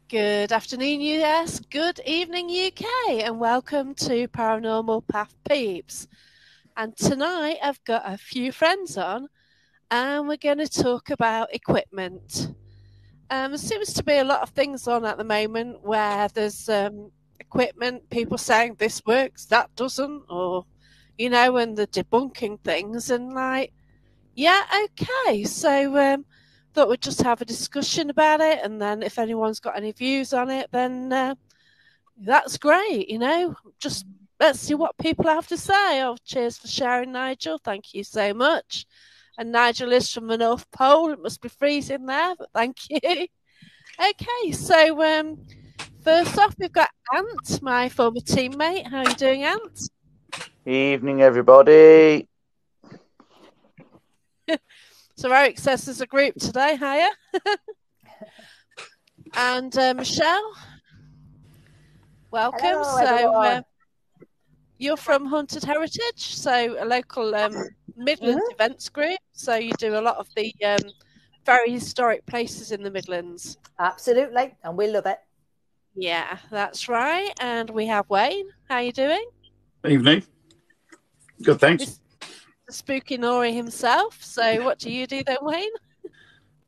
Good afternoon, US. Good evening, UK, and welcome to Paranormal Path Peeps. And tonight I've got a few friends on, and we're going to talk about equipment. There seems to be a lot of things on at the moment where there's equipment, people saying this works, that doesn't, or, and they're debunking things, and yeah, okay. So thought we'd just have a discussion about it, and then if anyone's got any views on it, then that's great. Just let's see what people have to say. Oh, cheers for sharing, Nigel. Thank you so much. And Nigel is from the North Pole. It must be freezing there, but thank you. Okay, so first off, we've got Ant, my former teammate. How are you doing, Ant? Evening, everybody. So Eric says there's a group today. Hiya. And Michelle, welcome. Hello, You're from Haunted Heritage, so a local Midlands events group. So you do a lot of the very historic places in the Midlands. Absolutely, and we love it. Yeah, that's right. And we have Wayne. How you doing? Evening. Good, thanks. The spooky Nori himself. So what do you do then, Wayne?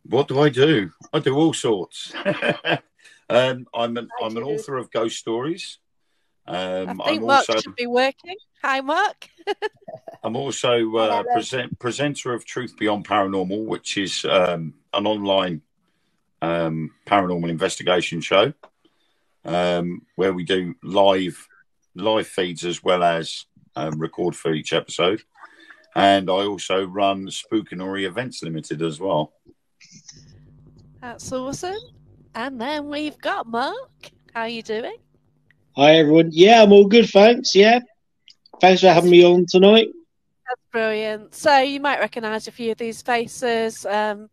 What do? I do all sorts. I'm an author of ghost stories. I think Mark should be working. Hi, Mark. I'm also presenter of Truth Beyond Paranormal, which is an online paranormal investigation show where we do live feeds as well as record for each episode. And I also run Spookinori Events Limited as well. That's awesome. And then we've got Mark. How are you doing? Hi, everyone. Yeah, I'm all good, thanks. Yeah. Thanks for having me on tonight. That's brilliant. So you might recognise a few of these faces. I've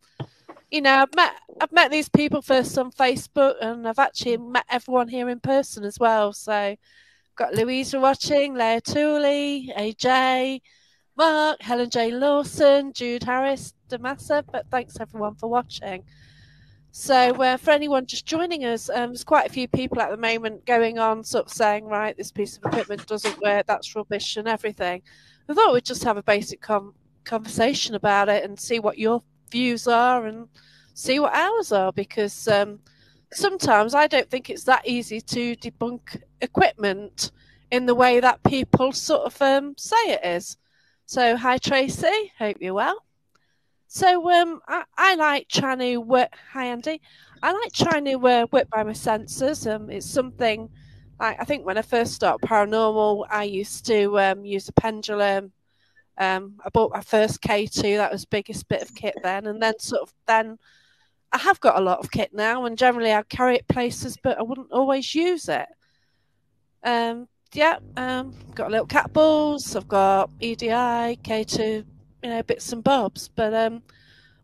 met these people first on Facebook, and I've actually met everyone here in person as well. So I've got Louisa watching, Leah Tooley, AJ, Mark, Helen J. Lawson, Jude Harris, Damasa, but thanks everyone for watching. So for anyone just joining us, there's quite a few people at the moment going on sort of saying, right, this piece of equipment doesn't work, that's rubbish and everything. I thought we'd just have a basic conversation about it and see what your views are and see what ours are, because sometimes I don't think it's that easy to debunk equipment in the way that people sort of say it is. So, hi Tracy, hope you're well. So, I like trying to work. Hi Andy, I like trying to work by my senses. It's something I think when I first started paranormal, I used to use a pendulum. I bought my first K2. That was the biggest bit of kit then, and then I have got a lot of kit now, and generally I carry it places, but I wouldn't always use it. Got little cat balls, I've got EDI, K2, bits and bobs. But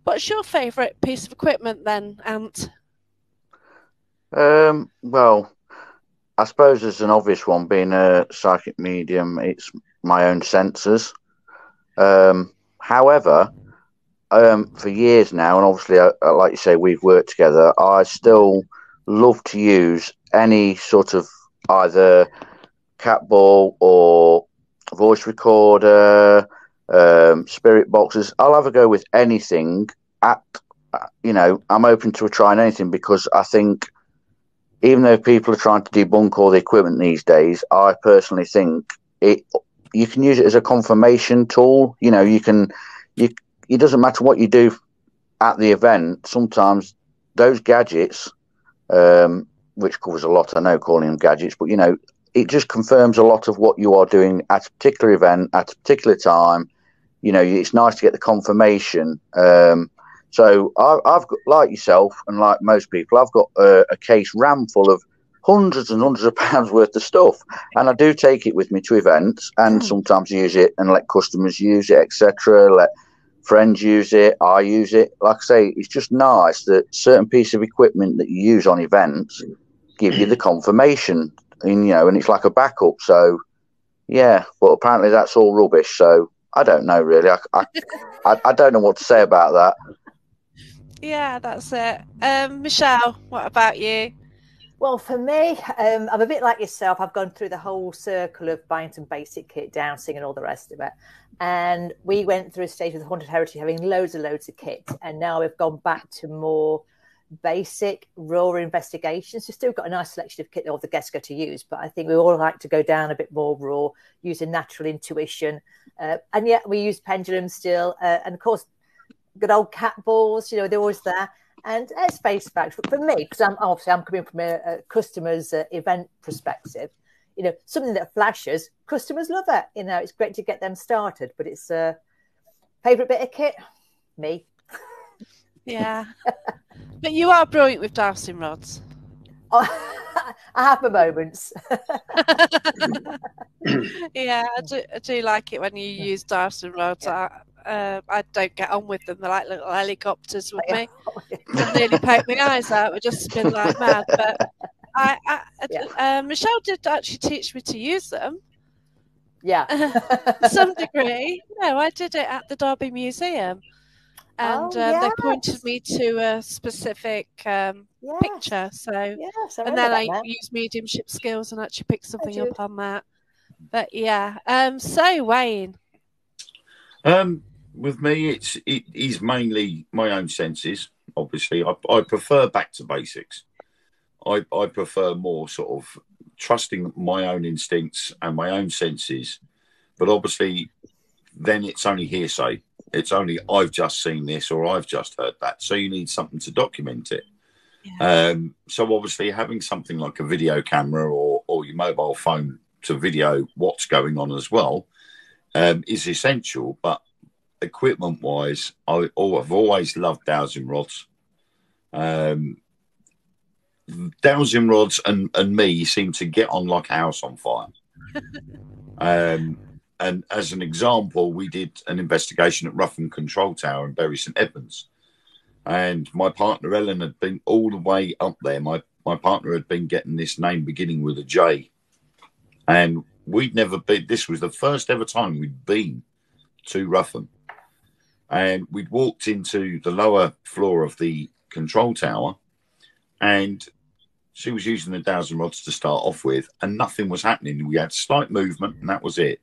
what's your favourite piece of equipment then, Ant? Well, I suppose there's an obvious one. Being a psychic medium, it's my own senses. However, for years now, and obviously, like you say, we've worked together, I still love to use any sort of either cat ball or voice recorder, spirit boxes. I'll have a go with anything. I'm open to trying anything, because I think even though people are trying to debunk all the equipment these days, I personally think you can use it as a confirmation tool. It doesn't matter what you do at the event. Sometimes those gadgets, which covers a lot, I know calling them gadgets, but it just confirms a lot of what you are doing at a particular event at a particular time. It's nice to get the confirmation. So I've got, like yourself and like most people, I've got a case rammed full of hundreds and hundreds of pounds worth of stuff, and I do take it with me to events and sometimes use it and let customers use it, etc. Let friends use it, I use it. Like I say, it's just nice that certain piece of equipment that you use on events give you the confirmation, and it's like a backup. So yeah, but apparently that's all rubbish. So I don't know really. I don't know what to say about that. Yeah, that's it. Michelle, what about you? Well, for me, I'm a bit like yourself. I've gone through the whole circle of buying some basic kit, dowsing, and all the rest of it. And we went through a stage with Haunted Heritage having loads of kit. And now we've gone back to more basic, raw investigations. We've still got a nice selection of kit that all the guests go to use. But I think we all like to go down a bit more raw, using natural intuition. And yet we use pendulums still. And of course, good old cat balls, they're always there. And let's face facts, for me, because I'm coming from a customer's event perspective, something that flashes, customers love it. It's great to get them started, but it's a favourite bit of kit, me. Yeah. But you are brilliant with dowsing rods. I have my moments. Yeah, I do like it when you use dowsing rods. Yeah. I don't get on with them. They're like little helicopters with me. I nearly poked my eyes out. We just spin like mad. But Michelle did actually teach me to use them. Yeah. To some degree. No, I did it at the Derby Museum. And they pointed me to a specific picture. So, and then I used mediumship skills and actually picked something up on that. But yeah. So Wayne. With me, it is mainly my own senses. Obviously, I prefer back to basics. I prefer more sort of trusting my own instincts and my own senses. But obviously, then it's only hearsay. It's only I've just seen this or I've just heard that. So you need something to document it. Yeah. So obviously, having something like a video camera or your mobile phone to video what's going on as well is essential. But equipment-wise, I've always loved dowsing rods. Dowsing rods and me seem to get on like a house on fire. And as an example, we did an investigation at Ruffin Control Tower in Bury St Edmunds. And my partner, Ellen, had been all the way up there. My partner had been getting this name beginning with a J. And we'd never been, this was the first ever time we'd been to Ruffin. And we'd walked into the lower floor of the control tower, and she was using the dowsing rods to start off with, and nothing was happening. We had slight movement, and that was it.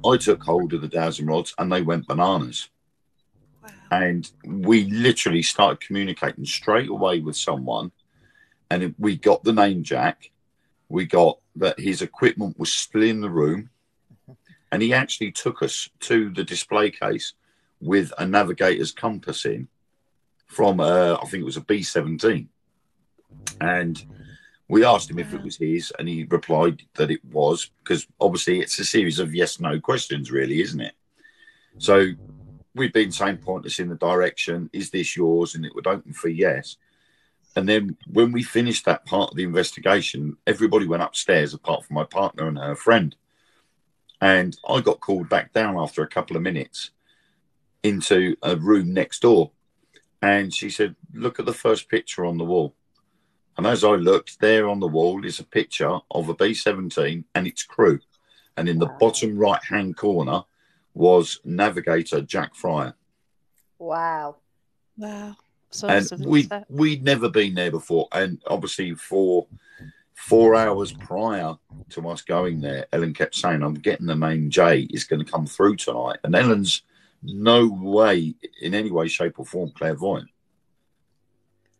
I took hold of the dowsing rods, and they went bananas. Wow. And we literally started communicating straight away with someone, and we got the name Jack. We got that his equipment was still in the room, and he actually took us to the display case with a navigator's compass in from, I think it was a B-17. And we asked him if it was his, and he replied that it was, because obviously it's a series of yes-no questions, really, isn't it? So we'd been saying, point us in the direction, is this yours? And it would open for yes. And then when we finished that part of the investigation, everybody went upstairs apart from my partner and her friend. And I got called back down after a couple of minutes into a room next door. And she said, look at the first picture on the wall. And as I looked, there on the wall is a picture of a B-17 and its crew. And in the bottom right-hand corner was navigator Jack Fryer. Wow. Wow. So and we'd never been there before. And obviously for 4 hours prior to us going there, Ellen kept saying, I'm getting the name Jay is going to come through tonight. And Ellen's no way, in any way, shape or form, clairvoyant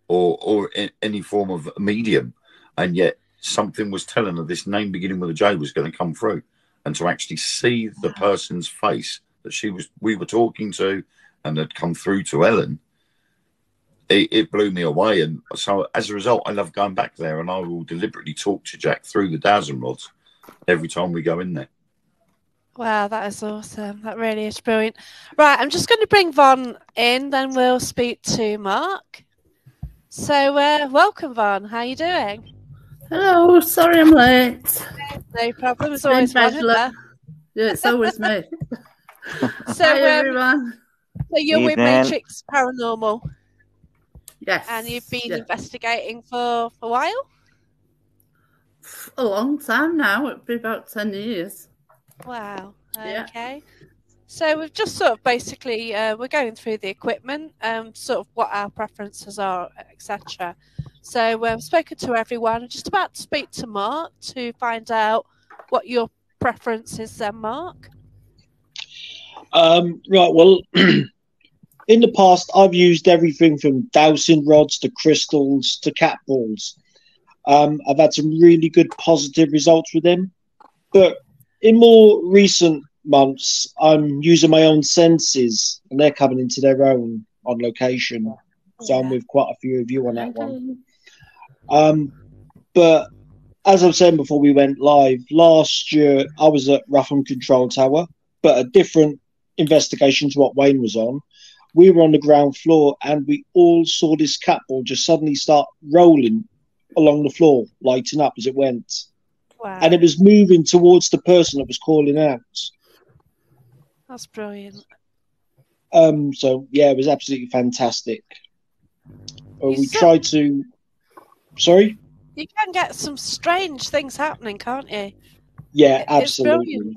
or in any form of medium. And yet something was telling her this name beginning with a J was going to come through. And to actually see the person's face that we were talking to and had come through to Ellen, it blew me away. And so as a result, I love going back there, and I will deliberately talk to Jack through the dowsing rods every time we go in there. Wow, that is awesome. That really is brilliant. Right, I'm just going to bring Von in, then we'll speak to Mark. So, welcome, Von. How are you doing? Hello, sorry I'm late. No problem. It's always fun, isn't it? Yeah, it's always me. So, hi, everyone. So you're with Matrix Paranormal? Yes. And you've been investigating for a while? A long time now. It'll be about 10 years. Wow. Okay. Yeah. So we've just sort of basically, we're going through the equipment, sort of what our preferences are, etc. So we've spoken to everyone. I'm just about to speak to Mark to find out what your preference is then, Mark. Right, well, in the past, I've used everything from dowsing rods to crystals to cat balls. I've had some really good positive results with them. But in more recent months, I'm using my own senses, and they're coming into their own on location. So I'm with quite a few of you on that one. But as I was saying before we went live, last year I was at Ruffham Control Tower, but a different investigation to what Wayne was on. We were on the ground floor and we all saw this cat ball just suddenly start rolling along the floor, lighting up as it went. Wow. And it was moving towards the person that was calling out. That's brilliant. So, yeah, it was absolutely fantastic. We tried to... Sorry? You can get some strange things happening, can't you? Yeah, absolutely.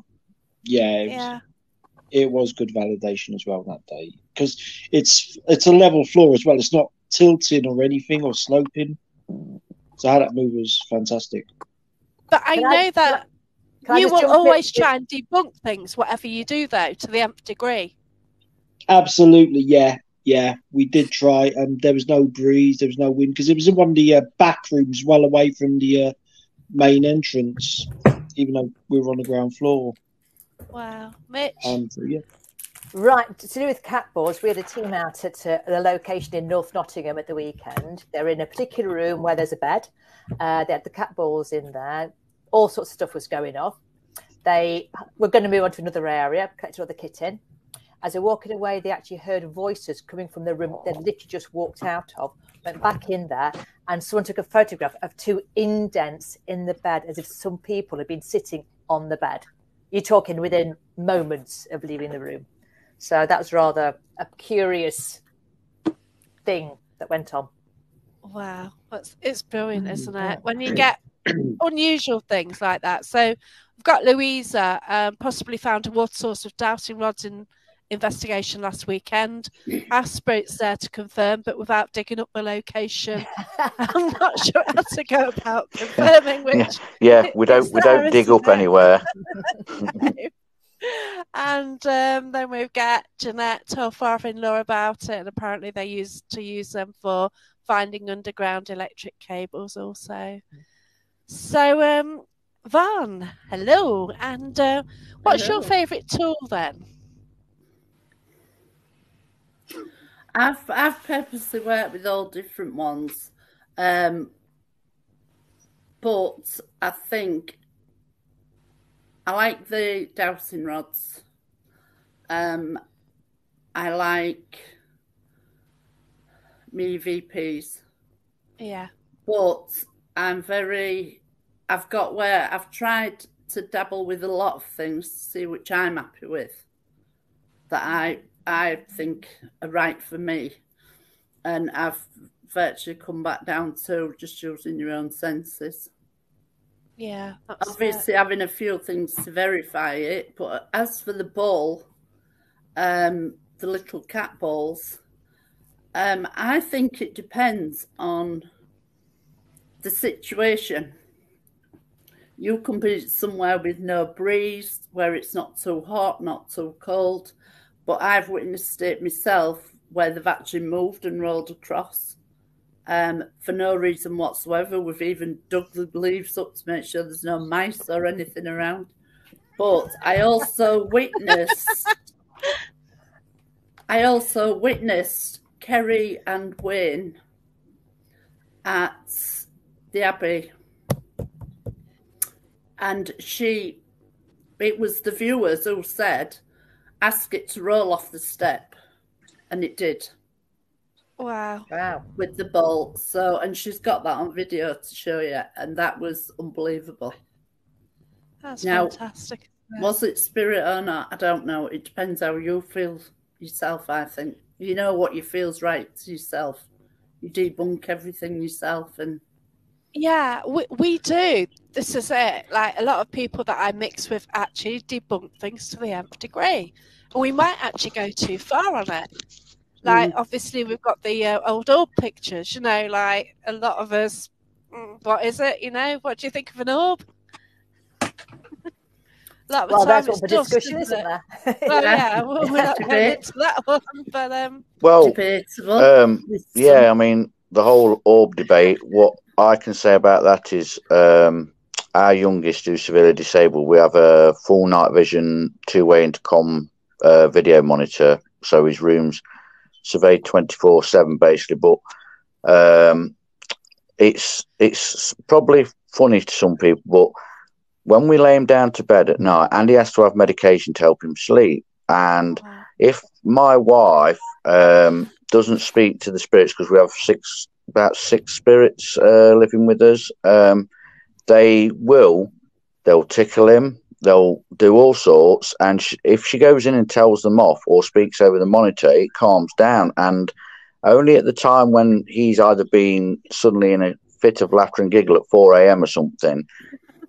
Yeah, it was good validation as well that day because it's a level floor as well. It's not tilting or anything or sloping. So how that move was fantastic. But I know that you will always try and debunk things, whatever you do, though, to the nth degree. Absolutely, yeah. We did try, and there was no breeze, there was no wind because it was in one of the back rooms, well away from the main entrance, even though we were on the ground floor. Wow, Mitch. Yeah. Right, to do with cat balls, we had a team out at a location in North Nottingham at the weekend. They're in a particular room where there's a bed. They had the cat balls in there. All sorts of stuff was going off. They were going to move on to another area, collect another kit in. As they're walking away, they actually heard voices coming from the room they literally just walked out of, went back in there, and someone took a photograph of 2 indents in the bed as if some people had been sitting on the bed. You're talking within moments of leaving the room. So that was rather a curious thing that went on. Wow, it's brilliant, isn't it? When you get unusual things like that. So we've got Louisa, possibly found a water source with dowsing rods in investigation last weekend. Our spirit's there to confirm, but without digging up the location, I'm not sure how to go about confirming which. Yeah, we don't dig up anywhere. No. And then we've got Jeanette, her father-in-law, about it, and apparently they used to use them for finding underground electric cables also. So, Van, hello, and what's your favourite tool then? I've purposely worked with all different ones, but I think I like the dowsing rods. I like me VPs. Yeah. But I've got where I've tried to dabble with a lot of things to see which I'm happy with, that I think are right for me. And I've virtually come back down to just using your own senses. Yeah. Obviously having a few things to verify it, but as for the ball, the little cat balls, I think it depends on the situation. You can be somewhere with no breeze, where it's not too hot, not too cold, but I've witnessed it myself where they've actually moved and rolled across for no reason whatsoever. We've even dug the leaves up to make sure there's no mice or anything around. But I also witnessed Kerry and Wayne at the Abbey, and it was the viewers who said, ask it to roll off the step, and it did. Wow. With the ball. So, and she's got that on video to show you, and that was unbelievable. That's fantastic. Was it spirit or not? I don't know. It depends how you feel yourself, I think. You know what you feel's right to yourself. You debunk everything yourself. And yeah, we do. This is it. Like, a lot of people that I mix with actually debunk things to the nth degree. And we might actually go too far on it. Like, obviously, we've got the old orb pictures, you know, like a lot of us, what is it, you know? What do you think of an orb? A lot of the time that's it's one for dust, discussion, isn't isn't there? Well, yeah, we're not going into that one, but... Well, debatable. yeah, I mean, the whole orb debate, what I can say about that is our youngest, who's severely disabled, we have a full night vision, two-way intercom video monitor, so his room's surveyed 24/7 basically, but it's probably funny to some people, but when we lay him down to bed at night, Andy has to have medication to help him sleep, and if my wife doesn't speak to the spirits, because we have about six spirits living with us, they'll tickle him, they'll do all sorts, and if she goes in and tells them off or speaks over the monitor, it calms down. And only at the time when he's either been suddenly in a fit of laughter and giggle at 4 a.m. or something,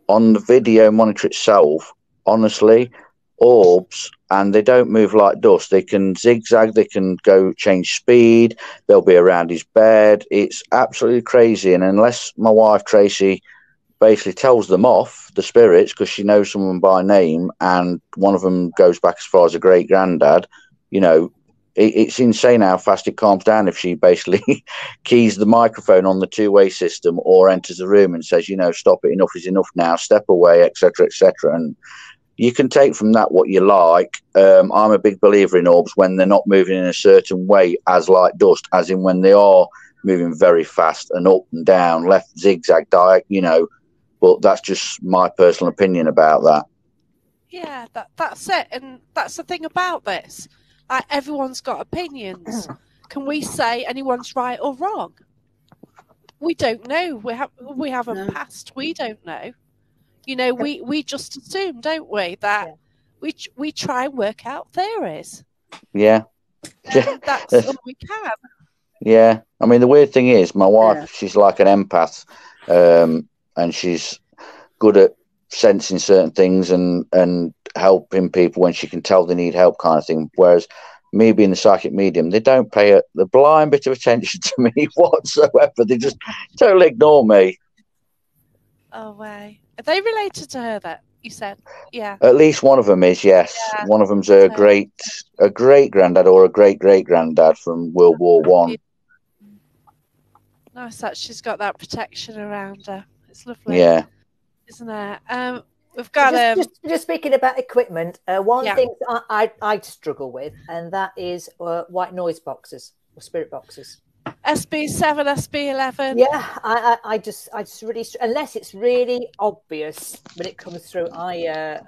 on the video monitor itself, honestly, orbs, and they don't move like dust. They can zigzag, they can go change speed, they'll be around his bed. It's absolutely crazy. And unless my wife Tracy basically tells them off, the spirits, because she knows someone by name, and one of them goes back as far as a great granddad, you know, it's insane how fast it calms down if she basically keys the microphone on the two-way system or enters the room and says, you know, stop it, enough is enough now, step away, etc., etc. And you can take from that what you like. I'm a big believer in orbs when they're not moving in a certain way as like dust, as in when they are moving very fast and up and down, left zigzag, you know. But that's just my personal opinion about that. Yeah, that's it. And that's the thing about this. Like, everyone's got opinions. Can we say anyone's right or wrong? We don't know. We haven't passed. We don't know. You know, we just assume, don't we, that we try and work out theories. Yeah. That's all we can. Yeah. I mean, the weird thing is, my wife, she's like an empath, and she's good at sensing certain things and helping people when she can tell they need help, kind of thing. Whereas me being the psychic medium, they don't pay the blind bit of attention to me whatsoever. They just totally ignore me. Oh, way. Are they related to her, that you said? Yeah. At least one of them is, yes. Yeah. One of them's a great granddad or a great granddad from World War One. Nice that she's got that protection around her. It's lovely. Yeah. Isn't it? We've got just speaking about equipment. One thing I struggle with, and that is white noise boxes or spirit boxes. SB7, SB11. Yeah, I just really, unless it's really obvious when it comes through, I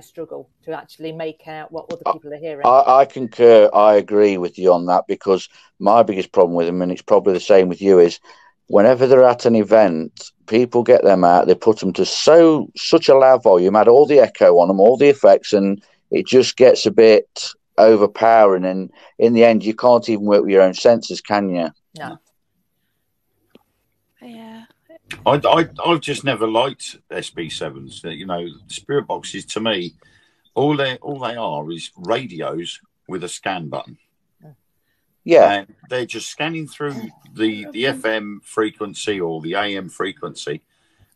struggle to actually make out what other people are hearing. I concur. I agree with you on that, because my biggest problem with them, and it's probably the same with you, is whenever they're at an event, people get them out, they put them to such a loud volume, add all the echo on them, all the effects, and it just gets a bit overpowering. And in the end, you can't even work with your own senses, can you? No. Yeah. I've just never liked SB7s. You know, spirit boxes, to me, all they are is radios with a scan button. Yeah, and they're just scanning through the FM frequency or the AM frequency,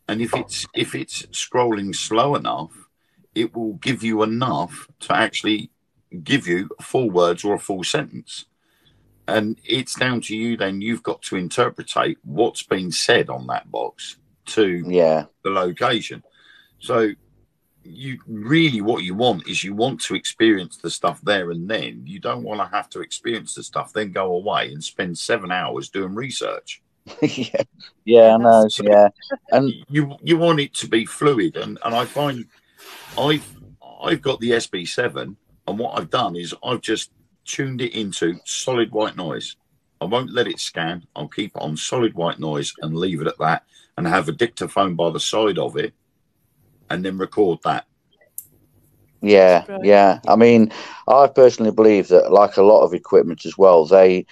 and if it's scrolling slow enough, it will give you enough to actually give you full words or a full sentence. And it's down to you then. You've got to interpretate what's been said on that box to the location. So what you want is you want to experience the stuff there and then. You don't want to have to experience the stuff, then go away and spend 7 hours doing research. Yeah, I know. So yeah, and you want it to be fluid, and I find I've got the SB7, and what I've done is I've just tuned it into solid white noise. I won't let it scan. I'll keep it on solid white noise and leave it at that, and have a dictaphone by the side of it, and then record that. Yeah. I mean, I personally believe that, like a lot of equipment as well, the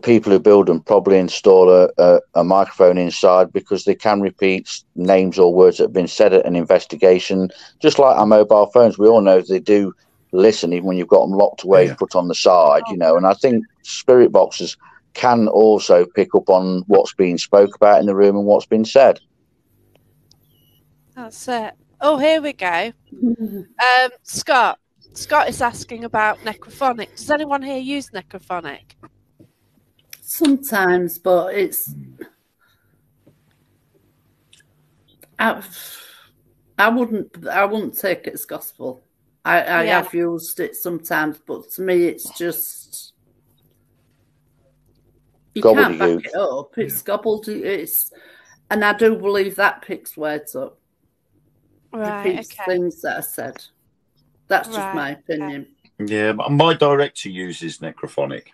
people who build them probably install a microphone inside, because they can repeat names or words that have been said at an investigation. Just like our mobile phones, we all know they do listen, even when you've got them locked away, Yeah. put on the side, you know. And I think spirit boxes can also pick up on what's being spoke about in the room and what's been said. That's it. Oh, here we go. Scott is asking about necrophonic. Does anyone here use necrophonic? Sometimes, but it's I wouldn't take it as gospel. I have used it sometimes, but to me, it's just you can't back it up. It's gobbled. And I do believe that picks words up. Right. Repeats things that are said. That's just my opinion. Yeah, but my director uses necrophonic.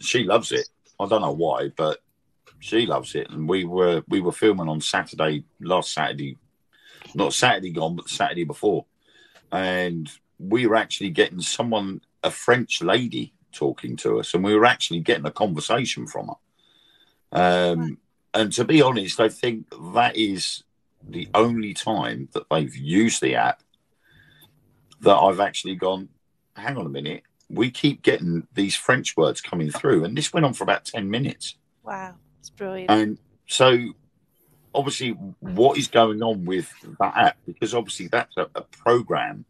She loves it. I don't know why, but she loves it. And we were filming on last Saturday, not Saturday gone, but the Saturday before. And we were actually getting a French lady talking to us, and we were actually getting a conversation from her. And to be honest, I think that is the only time that they've used the app that I've actually gone, hang on a minute, we keep getting these French words coming through. And this went on for about 10 minutes. Wow, it's brilliant. And so obviously what is going on with that app? Because obviously that's a program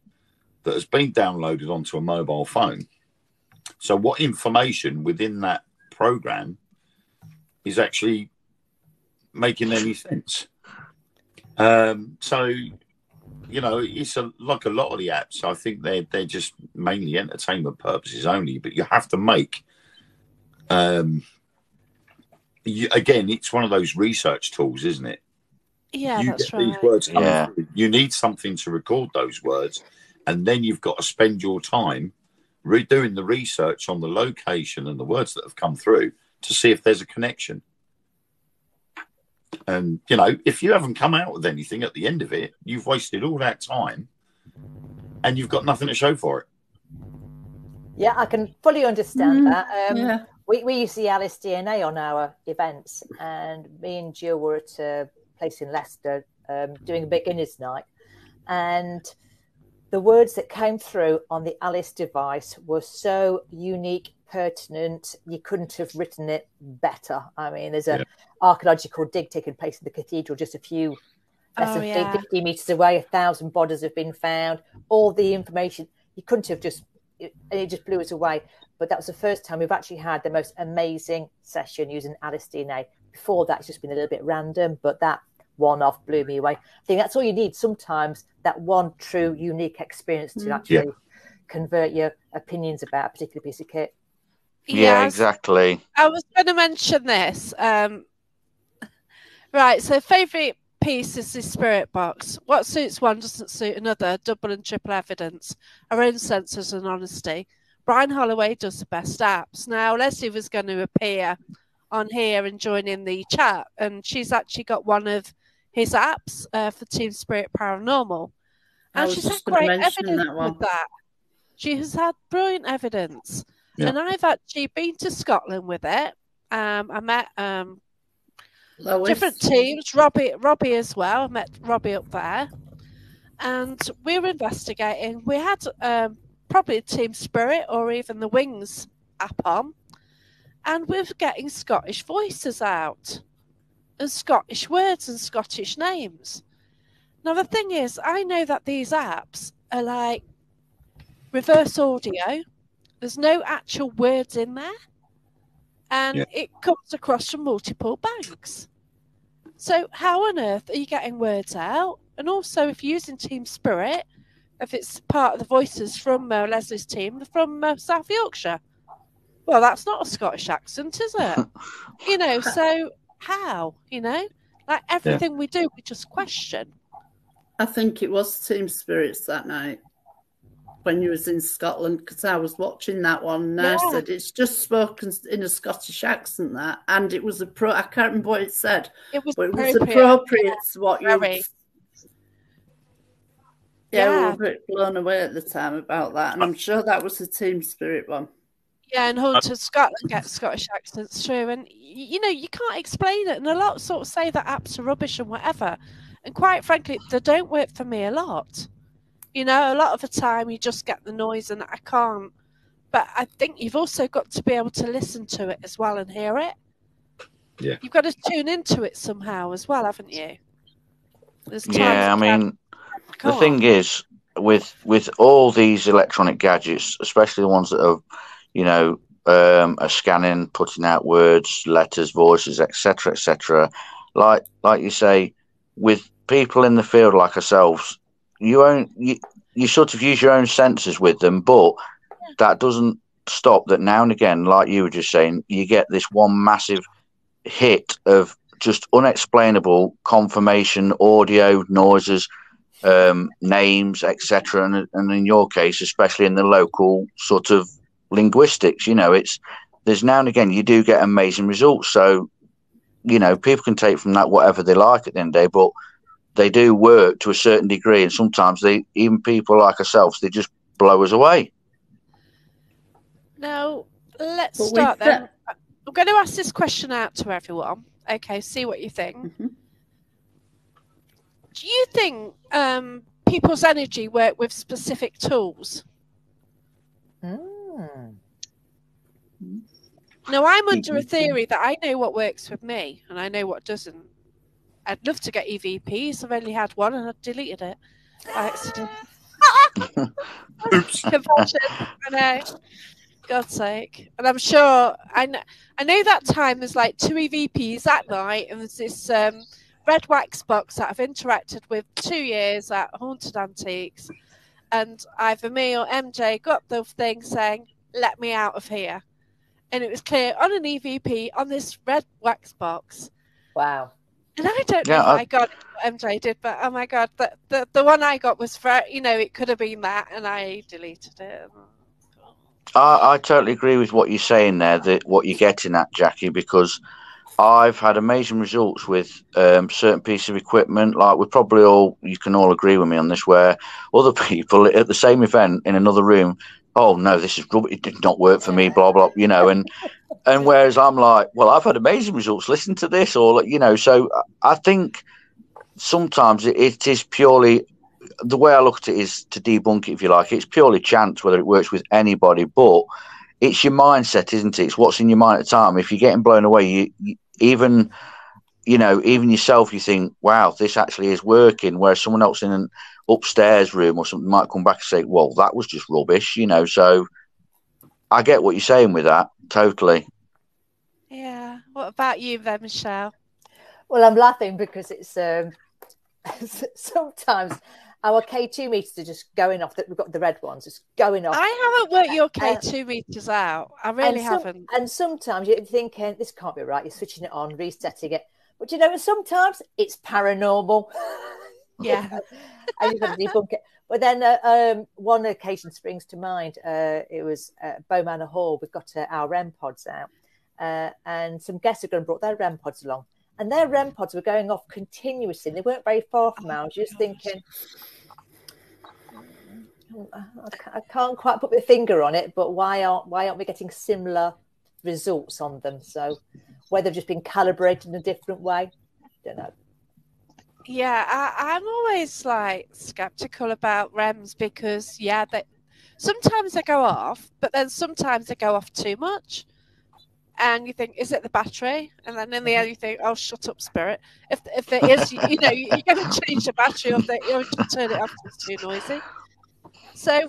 that has been downloaded onto a mobile phone. So what information within that program is actually making any sense? So, you know, it's like a lot of the apps. I think they're just mainly entertainment purposes only. But you have to make, again, it's one of those research tools, isn't it? Yeah, that's right. These words coming through. You need something to record those words, and then you've got to spend your time redoing the research on the location and the words that have come through to see if there's a connection. And, you know, if you haven't come out with anything at the end of it, you've wasted all that time and you've got nothing to show for it. Yeah, I can fully understand that. We used to see Alice DNA on our events, and me and Jill were at a place in Leicester doing a beginner's night. And the words that came through on the Alice device were so unique, pertinent, you couldn't have written it better. I mean, there's an archaeological dig taking place in the cathedral just a few, less than 50 metres away. 1,000 bodies have been found. All the information, you couldn't have it just blew us away. But that was the first time we've actually had the most amazing session using Alice DNA. Before that, it's just been a little bit random, but that one-off blew me away. I think that's all you need sometimes, that one true, unique experience to actually convert your opinions about a particular piece of kit. Yeah, exactly. I was going to mention this. Right, so favourite piece is the spirit box. What suits one doesn't suit another. Double and triple evidence. Our own senses and honesty. Brian Holloway does the best apps. Now, Leslie was going to appear on here and join in the chat, and she's actually got one of his apps for Team Spirit Paranormal. And she's had great evidence with that. She has had brilliant evidence. Yeah. And I've actually been to Scotland with it. I met different teams, Robbie as well. I met Robbie up there. And we were investigating. We had probably a Team Spirit or even the Wings app on. And we were getting Scottish voices out. And Scottish words and Scottish names. Now, the thing is, I know that these apps are like reverse audio. There's no actual words in there. And it comes across from multiple banks. So how on earth are you getting words out? And also, if you're using Team Spirit, if it's part of the voices from Leslie's team, from South Yorkshire, well, that's not a Scottish accent, is it? You know, so how? You know, like everything we do, we just question. I think it was Team Spirits that night when you was in Scotland, because I was watching that one and I said it's just spoken in a Scottish accent, that, and it was I can't remember what it said. It was appropriate to what you. Very. We were a bit blown away at the time about that, and I'm sure that was a Team Spirit one. Yeah, and Hunter Scotland gets Scottish accents through, and you know you can't explain it, and a lot sort of say that apps are rubbish and whatever, and quite frankly, they don't work for me a lot. You know, a lot of the time you just get the noise and I can't. But I think you've also got to be able to listen to it as well and hear it. Yeah. You've got to tune into it somehow as well, haven't you? There's times Yeah, I you mean, the can't. thing is, with all these electronic gadgets, especially the ones that are, you know, are scanning, putting out words, letters, voices, etc., etc. Like you say, with people in the field like ourselves, you sort of use your own senses with them, but that doesn't stop that now and again, like you were just saying, you get this one massive hit of just unexplainable confirmation, audio, noises, names, etc. And in your case, especially in the local sort of linguistics, you know, there's now and again you do get amazing results. So, you know, people can take from that whatever they like at the end of the day, but they do work to a certain degree, and sometimes even people like ourselves, they just blow us away. Now, let's start then. I'm going to ask this question out to everyone. Okay, see what you think. Mm-hmm. Do you think people's energy work with specific tools? Mm. Now, I'm under a theory that I know what works with me and I know what doesn't. I'd love to get EVPs. I've only had one and I deleted it by accident. Oops. Confession. I know. God's sake. And I'm sure, I know that time there's like 2 EVPs that night and there's this red wax box that I've interacted with 2 years at Haunted Antiques. And either me or MJ got the thing saying, let me out of here. And it was clear on an EVP on this red wax box. Wow. And I don't know if I got it, what MJ did, but oh my God, the one I got was for, you know, it could have been that and I deleted it. I totally agree with what you're saying there, that what you're getting at, Jackie, because I've had amazing results with certain pieces of equipment. Like you can all agree with me on this, where other people at the same event in another room, oh no, this is rubbish, it did not work for me, blah blah, you know, and whereas I'm like, well, I've had amazing results. Listen to this, or you know. So I think sometimes it is purely, the way I look at it is to debunk it, if you like. It's purely chance whether it works with anybody, but it's your mindset, isn't it? It's what's in your mind at the time. If you're getting blown away, even yourself, you think, wow, this actually is working. Whereas someone else in an upstairs room or something might come back and say, well, that was just rubbish, you know. So I get what you're saying with that, totally. Yeah. What about you then, Michelle? Well, I'm laughing because it's sometimes our K2 meters are just going off. That we've got the red ones, just going off. I haven't worked your K2 meters out. I really haven't. And sometimes you're thinking, this can't be right. You're switching it on, resetting it. But you know, sometimes it's paranormal. Yeah. And you've got to debunk it. But then one occasion springs to mind. It was Bow Manor Hall. We've got our REM pods out. And some guests had gone and brought their REM pods along. And their REM pods were going off continuously. They weren't very far from ours. Just thinking, I can't quite put my finger on it, but why aren't we getting similar results on them? So whether they've just been calibrated in a different way, don't know. Yeah, I'm always like skeptical about REMs because sometimes they go off, but then sometimes they go off too much. And you think, is it the battery? And then in the end, you think, oh, shut up, spirit. If there is, you're going to change the battery or you just turn it off because it's too noisy. So,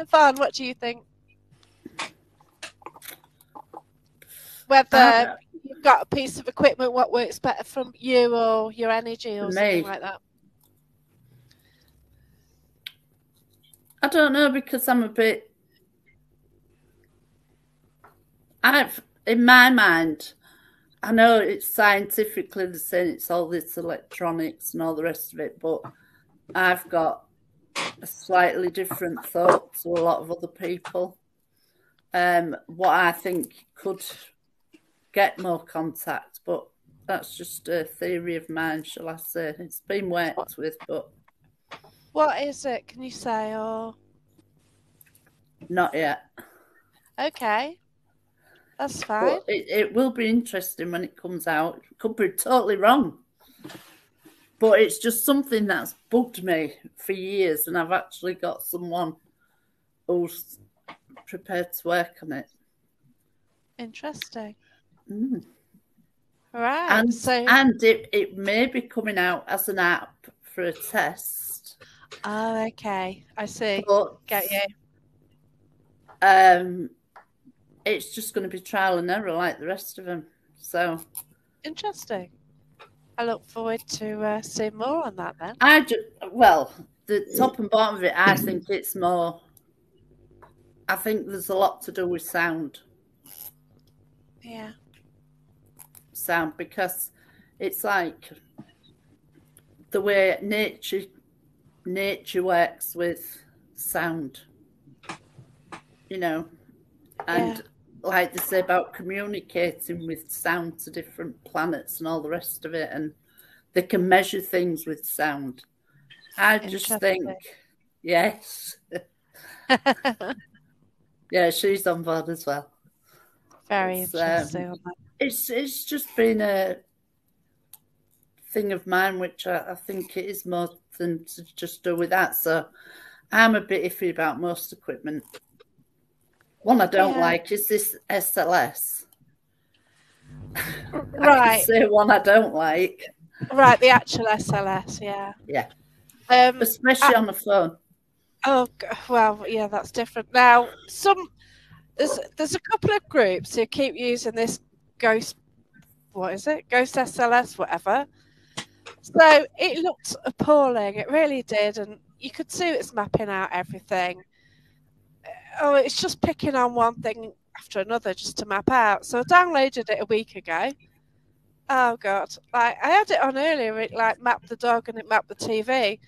Vaughn, what do you think? Whether you've got a piece of equipment, what works better from you or your energy or something like that? I don't know, because I'm a bit... in my mind, I know it's scientifically the same, it's all this electronics and all the rest of it, but I've got a slightly different thought to a lot of other people. What I think could get more contact, but that's just a theory of mine, shall I say. It's been worked with, but... What is it, can you say, or...? Not yet. Okay. That's fine. But it will be interesting when it comes out. It could be totally wrong. But it's just something that's bugged me for years, and I've actually got someone who's prepared to work on it. Interesting. Mm. Right. And it may be coming out as an app for a test. Oh, okay. I see. But, Get you. It's just going to be trial and error like the rest of them. So interesting. I look forward to seeing more on that then. The top and bottom of it, I think it's more. I think there's a lot to do with sound. Yeah. Sound, because it's like the way nature works with sound, and like they say about communicating with sound to different planets and all the rest of it, and they can measure things with sound. I just think, yes. Yeah, she's on board as well. Very interesting. It's just been a thing of mine, which I think it is more than to just do with that. So I'm a bit iffy about most equipment. One I don't like is this SLS. Right. I can say one I don't like. Right, the actual SLS, yeah. Yeah. Especially on the phone. Oh, well, yeah, that's different. Now, there's a couple of groups who keep using this Ghost SLS, whatever. So it looked appalling. It really did. And you could see it's mapping out everything. Oh, it's just picking on one thing after another just to map out. So I downloaded it a week ago. Oh, God. Like, I had it on earlier. It, mapped the dog and it mapped the TV.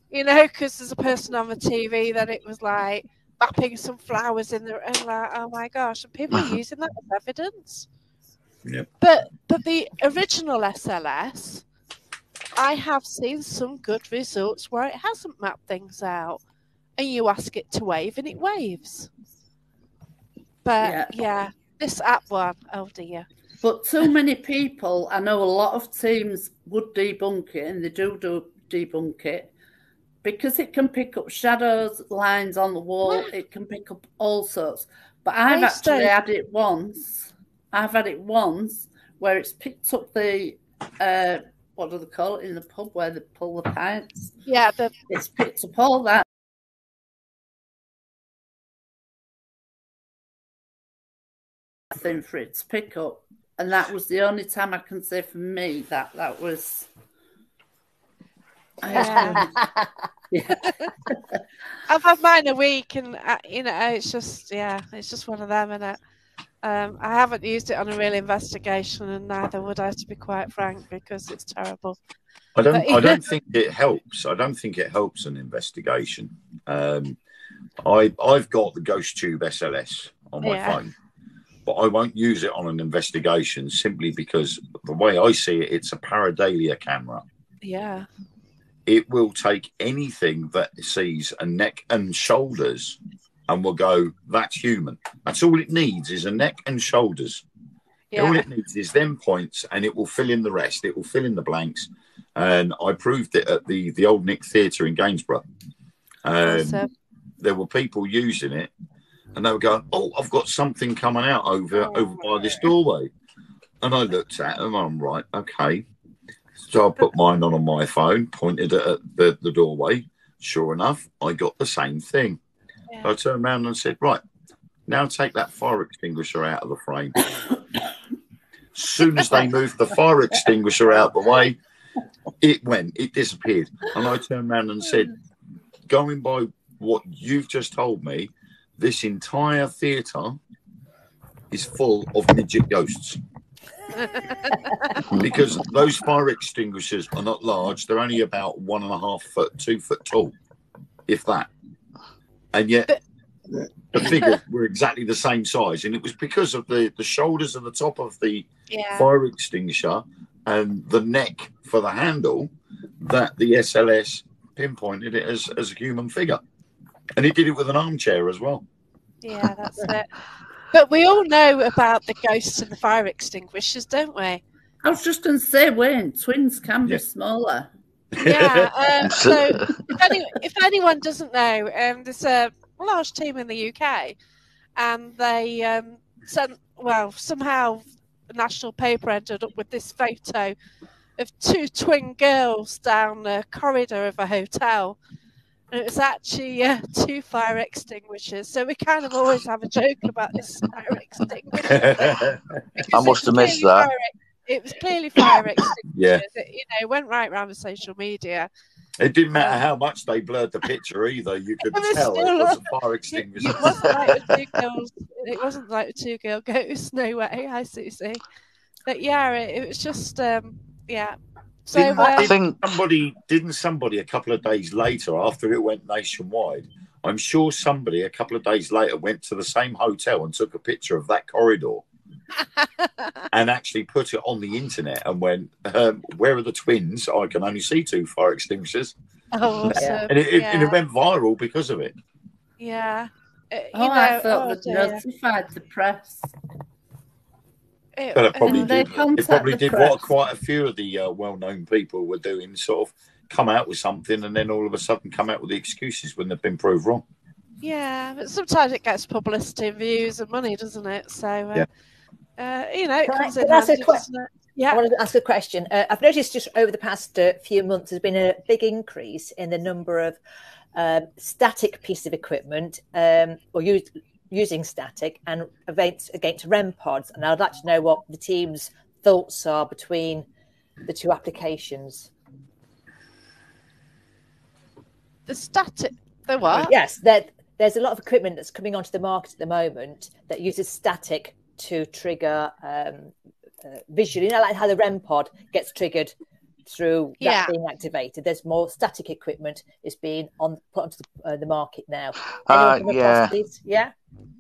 Because there's a person on the TV, then it was, mapping some flowers in there. And, oh, my gosh. And people are using that as evidence. Yep. But the original SLS, I have seen some good results where it hasn't mapped things out. And you ask it to wave and it waves. But this app one, oh dear. But too many people, I know a lot of teams would debunk it, and they do debunk it, because it can pick up shadows, lines on the wall, it can pick up all sorts. But I've actually had it once. I've had it once where it's picked up the, what do they call it in the pub where they pull the pints? Yeah. It's picked up all that. Thing for it to pick up. And that was the only time I can say for me that was... Yeah. I've had mine a week, and it's just one of them, and I haven't used it on a real investigation, and neither would I, to be quite frank, because it's terrible. I don't think it helps. I don't think it helps an investigation. I've got the Ghost Tube SLS on my phone, but I won't use it on an investigation simply because the way I see it, it's a pareidolia camera. Yeah. It will take anything that sees a neck and shoulders and will go, that's human. That's all it needs is a neck and shoulders. Yeah. All it needs is them points, and it will fill in the rest. It will fill in the blanks. And I proved it at the Old Nick Theatre in Gainsborough. Awesome. There were people using it, and they were going, oh, I've got something coming out over by this doorway. And I looked at them, and I'm right, okay. So I put mine on my phone, pointed at the doorway. Sure enough, I got the same thing. Yeah. I turned around and said, right, now take that fire extinguisher out of the frame. As soon as they moved the fire extinguisher out the way, it disappeared. And I turned around and said, going by what you've just told me, this entire theatre is full of midget ghosts. Because those fire extinguishers are not large. They're only about 1.5 foot, 2 foot tall, if that. And yet the figures were exactly the same size. And it was because of the shoulders and the top of the fire extinguisher and the neck for the handle that the SLS pinpointed it as a human figure. And it did it with an armchair as well. Yeah, that's it. But we all know about the ghosts and the fire extinguishers, don't we? I was just going to say, Wayne, twins can be smaller. Yeah. So if anyone doesn't know, there's a large team in the UK, and they somehow the national paper ended up with this photo of two twin girls down a corridor of a hotel. And it was actually two fire extinguishers. So we kind of always have a joke about this fire extinguisher. I must have missed that. It was clearly fire extinguishers. Yeah. It went right around the social media. It didn't matter how much they blurred the picture either. You could tell it wasn't fire extinguishers. It wasn't like the two girls. It wasn't like the two girl ghosts. No way. Hi, Susie. But yeah, it was just yeah. So I think somebody a couple of days later, after it went nationwide, I'm sure somebody a couple of days later went to the same hotel and took a picture of that corridor and actually put it on the internet and went, "Where are the twins? I can only see two fire extinguishers." Oh, awesome. And it went viral because of it. Yeah. I thought they'd notified the press. But it probably did. It probably did what quite a few of the well-known people were doing, sort of come out with something and then all of a sudden come out with the excuses when they've been proved wrong. Yeah, but sometimes it gets publicity, views, and money, doesn't it? So, it comes in handy, doesn't it? Yeah. I wanted to ask a question. I've noticed just over the past few months, there's been a big increase in the number of static pieces of equipment or using static and against REM pods. And I'd like to know what the team's thoughts are between the two applications. The static, the what? Yes, there's a lot of equipment that's coming onto the market at the moment that uses static to trigger visually. You know, like how the REM pod gets triggered through that being activated. There's more static equipment is being put onto the market now.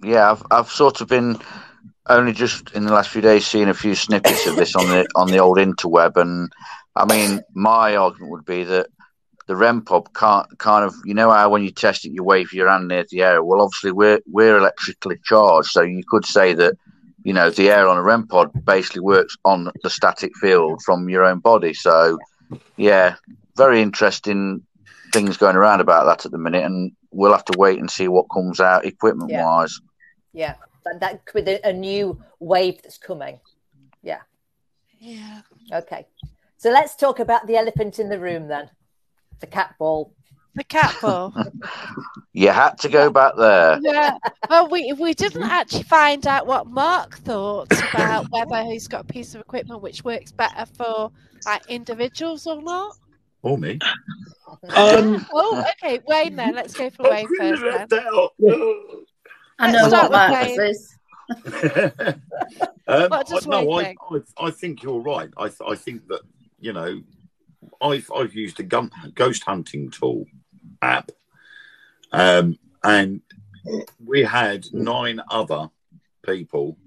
Yeah, I've sort of been only just in the last few days seeing a few snippets of this on the old interweb, and I mean, my argument would be that the REM pod can't kind of, you know how when you test it, you wave your hand near the air. Well, obviously we're electrically charged, so you could say that, you know, the air on a REM pod basically works on the static field from your own body. So, yeah, very interesting things going around about that at the minute, and we'll have to wait and see what comes out equipment-wise. Yeah, that could be a new wave that's coming. Yeah. Yeah. Okay. So let's talk about the elephant in the room then, the cat ball. The cat ball. You had to go back there. Yeah. Well, we didn't actually find out what Mark thought about whether he's got a piece of equipment which works better for like individuals or not. Or me. Okay, Wayne then. Let's go for Wayne first then. I know what Mark says. What does Wayne think? I think you're right. I think that, you know, I've used a ghost hunting tool app, and we had 9 other people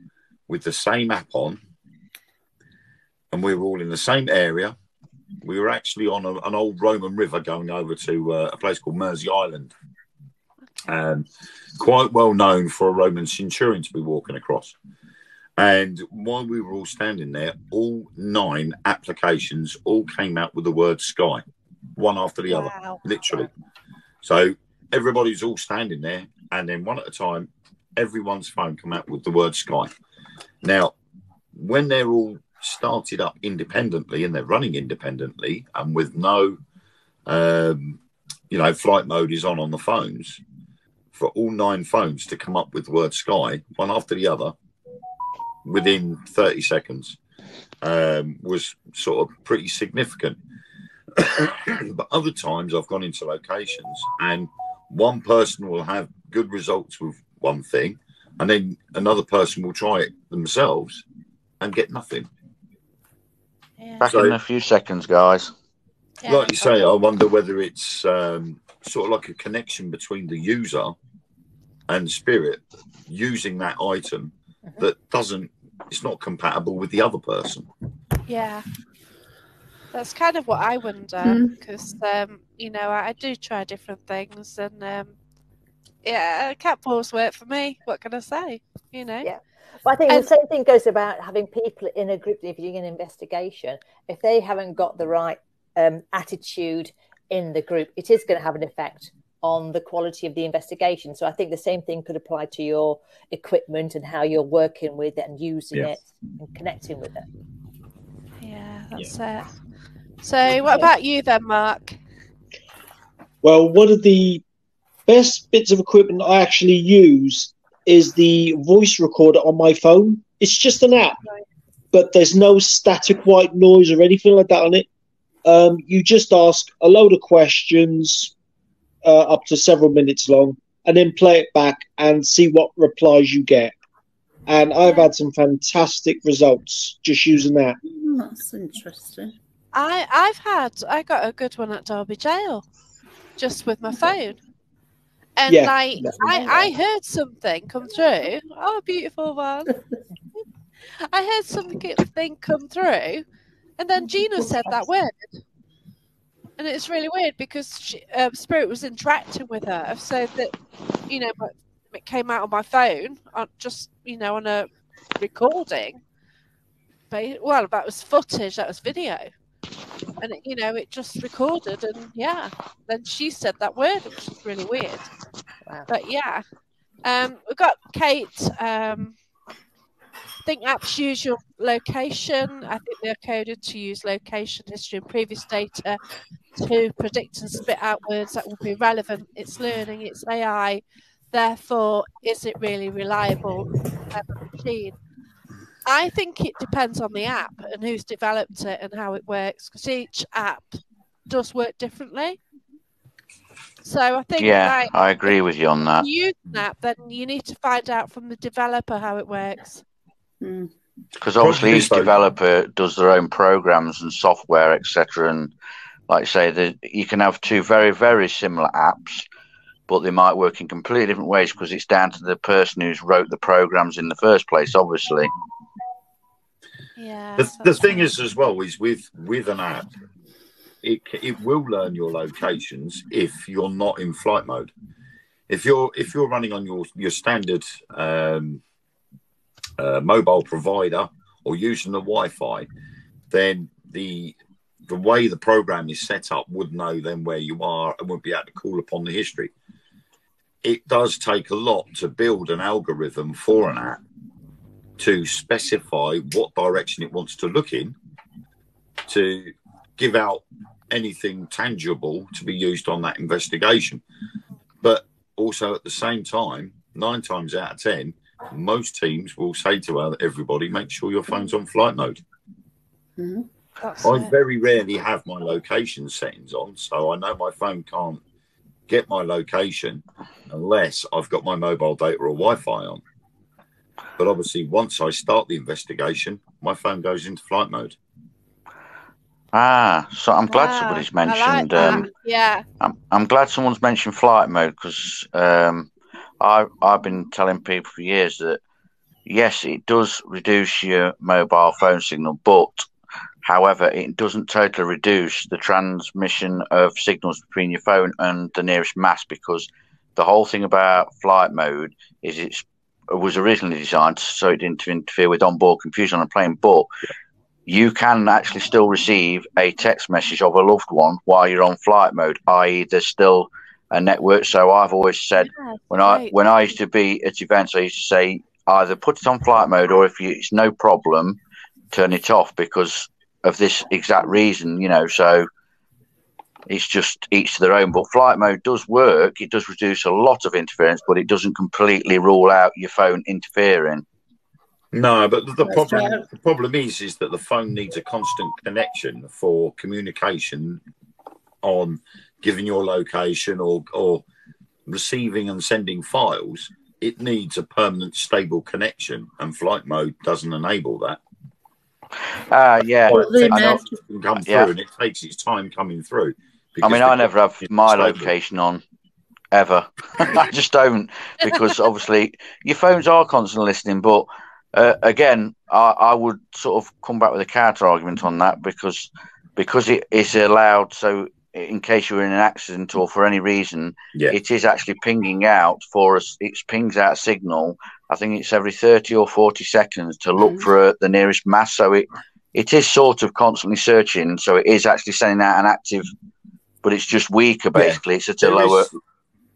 with the same app on, and we were all in the same area. We were actually on an old Roman river going over to a place called Mersey Island, quite well known for a Roman centurion to be walking across. And while we were all standing there, all 9 applications all came out with the word sky, one after the other, literally. So everybody's all standing there, and then one at a time, everyone's phone come out with the word sky. Now, when they're all started up independently and they're running independently and with no, flight mode is on the phones, for all 9 phones to come up with the word sky, one after the other, within 30 seconds, was sort of pretty significant. But other times I've gone into locations and one person will have good results with one thing, and then another person will try it themselves and get nothing. Yeah. Back in a few seconds, guys. Yeah, like you say, I wonder whether it's sort of like a connection between the user and spirit using that item that it's not compatible with the other person. Yeah. That's kind of what I wonder, because, I do try different things, and, cat balls work for me. What can I say? Yeah. Well, I think the same thing goes about having people in a group doing an investigation. If they haven't got the right attitude in the group, it is going to have an effect on the quality of the investigation. So I think the same thing could apply to your equipment and how you're working with it and using it and connecting with it. Yeah, that's it. So what about you then, Mark? Well, one of the best bits of equipment I actually use is the voice recorder on my phone. It's just an app, but there's no static white noise or anything like that on it. You just ask a load of questions up to several minutes long and then play it back and see what replies you get. And I've had some fantastic results just using that. That's interesting. I got a good one at Derby Jail just with my phone. And Yeah. I heard something come through. Oh, beautiful one. I heard something come through, and then Gina said that word. And it's really weird because Spirit was interacting with her, so that, you know, it came out on my phone, just, you know, on a recording. But, well, that was footage, that was video. And, you know, it just recorded, and yeah, then she said that word, which is really weird. Wow. But yeah, we've got Kate. I think apps use your location. I think they're coded to use location history and previous data to predict and spit out words that will be relevant. It's learning, it's AI. Therefore, is it really reliable machine? I think it depends on the app and who's developed it and how it works, because each app does work differently. So I think, I agree with you on that. If you use an app, then you need to find out from the developer how it works. Because obviously each developer does their own programs and software, etc. And like you say, you can have two very, very similar apps, but they might work in completely different ways because it's down to the person who's wrote the programs in the first place, obviously. Yeah. The thing is, as well, is with an app, it will learn your locations if you're not in flight mode. If you're running on your standard mobile provider or using the Wi-Fi, then the way the program is set up would know then where you are and would be able to call upon the history. It does take a lot to build an algorithm for an app to specify what direction it wants to look in, to give out anything tangible to be used on that investigation. But also at the same time, 9 times out of 10, most teams will say to everybody, make sure your phone's on flight mode. I very rarely have my location settings on, so I know my phone can't get my location unless I've got my mobile data or Wi-Fi on. But obviously, once I start the investigation, my phone goes into flight mode. So I'm glad somebody's mentioned. I'm glad someone's mentioned flight mode because I've been telling people for years that yes, it does reduce your mobile phone signal, but however, it doesn't totally reduce the transmission of signals between your phone and the nearest mast, because the whole thing about flight mode is it was originally designed so it didn't interfere with onboard computing on a plane, but you can actually still receive a text message of a loved one while you're on flight mode, i.e. there's still a network. So I've always said when I used to be at events, I used to say either put it on flight mode or if it's no problem, turn it off because of this exact reason, you know. So it's just each to their own. But flight mode does work. It does reduce a lot of interference, but it doesn't completely rule out your phone interfering. No, but the problem is that the phone needs a constant connection for communication on giving your location or receiving and sending files. It needs a permanent, stable connection, and flight mode doesn't enable that. It can come through, and it takes its time coming through. I mean, I never have my location on, ever. I just don't, because obviously your phones are constantly listening. But again, I would sort of come back with a counter argument on that because it is allowed. So in case you're in an accident or for any reason, it is actually pinging out for us. It pings out a signal. I think it's every 30 or 40 seconds to look for the nearest mast. So it is sort of constantly searching, so it is actually sending out an active, but it's just weaker. Basically, it's at a lower.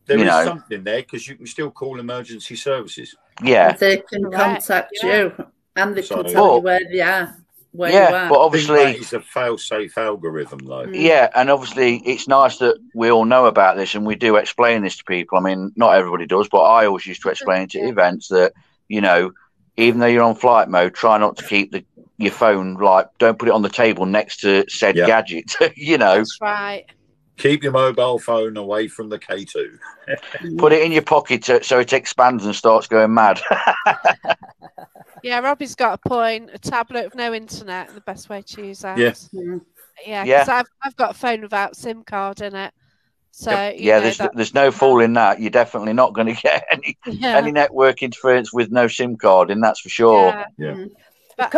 There is something there because you can still call emergency services. Yeah, and they can contact you, and they can tell you where they are. Where you are. But obviously, I think that is a fail-safe algorithm, though. Yeah, and obviously, it's nice that we all know about this, and we do explain this to people. I mean, not everybody does, but I always used to explain it to events that, you know, even though you're on flight mode, try not to keep your phone, don't put it on the table next to said gadget. You know, that's right. Keep your mobile phone away from the K2. Put it in your pocket so it expands and starts going mad. Yeah, Robbie's got a point. A tablet with no internet, the best way to use that. Yes. Yeah, because I've got a phone without SIM card in it. So there's no fooling that. You're definitely not going to get any network interference with no SIM card in. That's for sure. Yeah. But a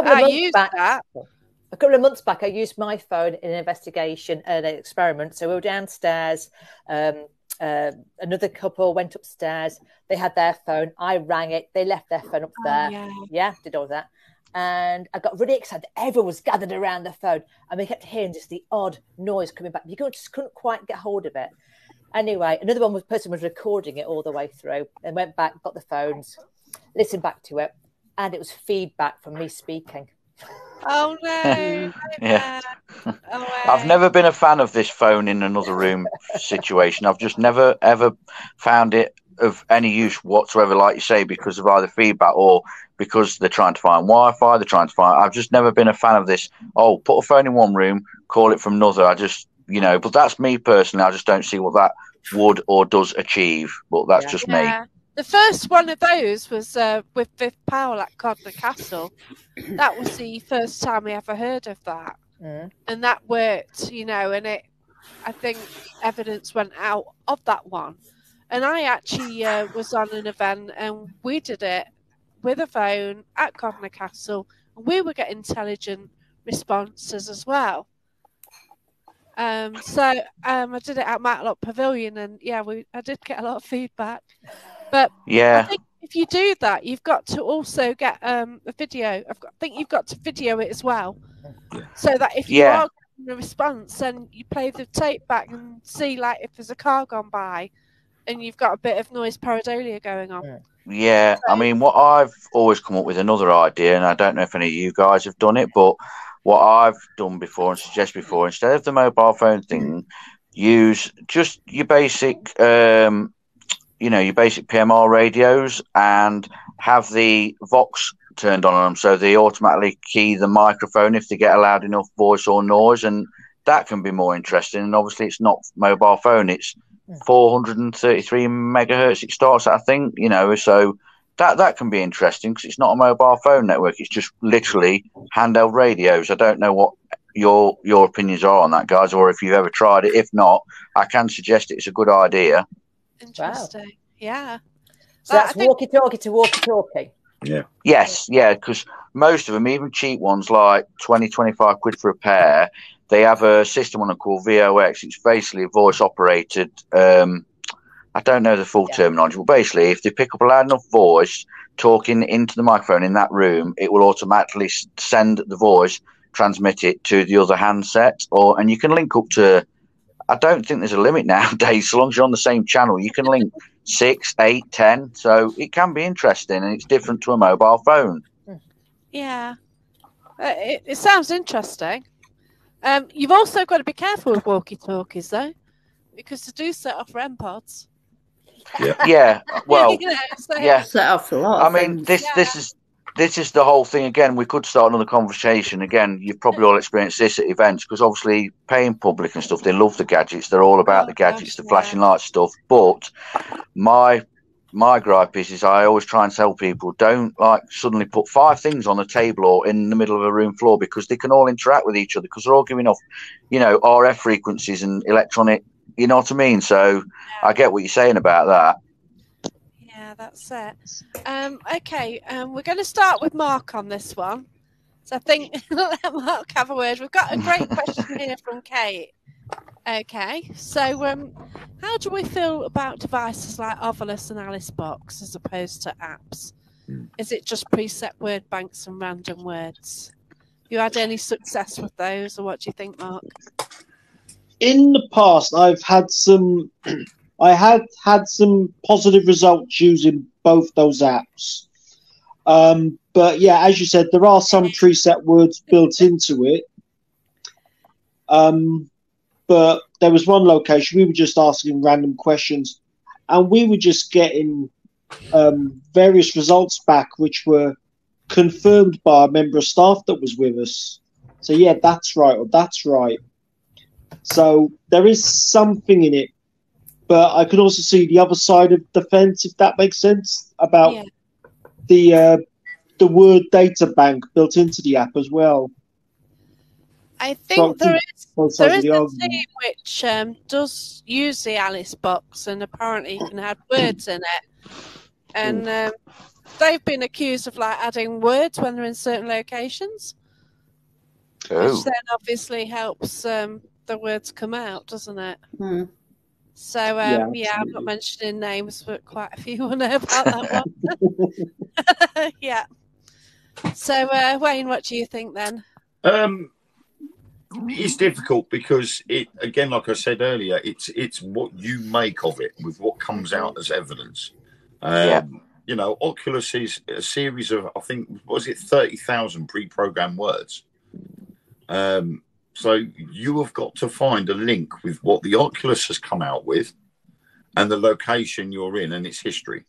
couple of months back, I used my phone in an investigation and an experiment. So we were downstairs. Another couple went upstairs. They had their phone. I rang it. They left their phone up there. Did all that. And I got really excited. Everyone was gathered around the phone. And we kept hearing just the odd noise coming back. You just couldn't quite get hold of it. Anyway, another person was recording it all the way through. Then went back, got the phones, listened back to it. And it was feedback from me speaking. Oh, no. Yeah. I've never been a fan of this phone in another room situation. I've just never, ever found it of any use whatsoever, like you say, because of either feedback or because they're trying to find Wi-Fi, I've just never been a fan of this. Oh, put a phone in one room, call it from another. I just, but that's me personally. I just don't see what that would or does achieve, but that's just me. The first one of those was with Viv Powell at Codner Castle. That was the first time I ever heard of that. And that worked, and I think evidence went out of that one. And I actually was on an event and we did it with a phone at Codner Castle. And we were getting intelligent responses as well. So I did it at Matlock Pavilion and I did get a lot of feedback. But I think if you do that, you've got to also get a video. I think you've got to video it as well, so that if you are getting a response, then you play the tape back and see, if there's a car gone by, and you've got a bit of noise pareidolia going on. Yeah, I mean, what I've always come up with another idea, and I don't know if any of you guys have done it, but what I've done before and suggest before, instead of the mobile phone thing, use just your basic. Your basic PMR radios and have the Vox turned on them so they automatically key the microphone if they get a loud enough voice or noise, and that can be more interesting. And obviously it's not mobile phone, it's 433 megahertz it starts at, I think, so that can be interesting because it's not a mobile phone network, it's just literally handheld radios. I don't know what your opinions are on that, guys, or if you've ever tried it. If not, I can suggest it's a good idea. Interesting. Wow. Yeah. So that's walkie-talkie to walkie-talkie. Yeah. Yes, because most of them, even cheap ones, like 20, 25 quid for a pair, they have a system on them called VOX. It's basically voice operated. I don't know the full terminology, but basically, if they pick up a loud enough voice talking into the microphone in that room, it will automatically send the voice, transmit it to the other handset, and you can link up to. I don't think there's a limit nowadays. So long as you're on the same channel, you can link 6, 8, 10. So it can be interesting, and it's different to a mobile phone. Yeah, it sounds interesting. You've also got to be careful with walkie-talkies, though, because they do set off REM pods. Yeah. Well, set off a lot. I mean, this is the whole thing. Again, we could start another conversation. Again, you've probably all experienced this at events because obviously paying public and stuff, they love the gadgets. They're all about the gadgets, the flashing light stuff. But my gripe is I always try and tell people don't suddenly put 5 things on a table or in the middle of a room floor because they can all interact with each other because they're all giving off, RF frequencies and electronic. You know what I mean? So I get what you're saying about that. That's it. Okay, we're going to start with Mark on this one. So I think let Mark have a word. We've got a great question here from Kate. Okay, so how do we feel about devices like Ovilus and Alice Box as opposed to apps? Is it just preset word banks and random words? you had any success with those, or what do you think, Mark? In the past, I've had some. I had some positive results using both those apps. But yeah, as you said, there are some preset words built into it. But there was one location we were just asking random questions, and we were just getting various results back, which were confirmed by a member of staff that was with us. So yeah, that's right, or that's right. So there is something in it, but I could also see the other side of the fence, if that makes sense, about the word data bank built into the app as well. I think there is a team which does use the Alice box, and apparently you can add words in it. And they've been accused of like adding words when they're in certain locations, which then obviously helps the words come out, doesn't it? Mm. So I'm not mentioning names, but quite a few will know about that one. Yeah. So Wayne, what do you think then? It's difficult because it, again, like I said earlier, it's what you make of it with what comes out as evidence. You know, Oculus is a series of, I think, was it 30,000 pre-programmed words? So you have got to find a link with what the Oculus has come out with and the location you're in and its history.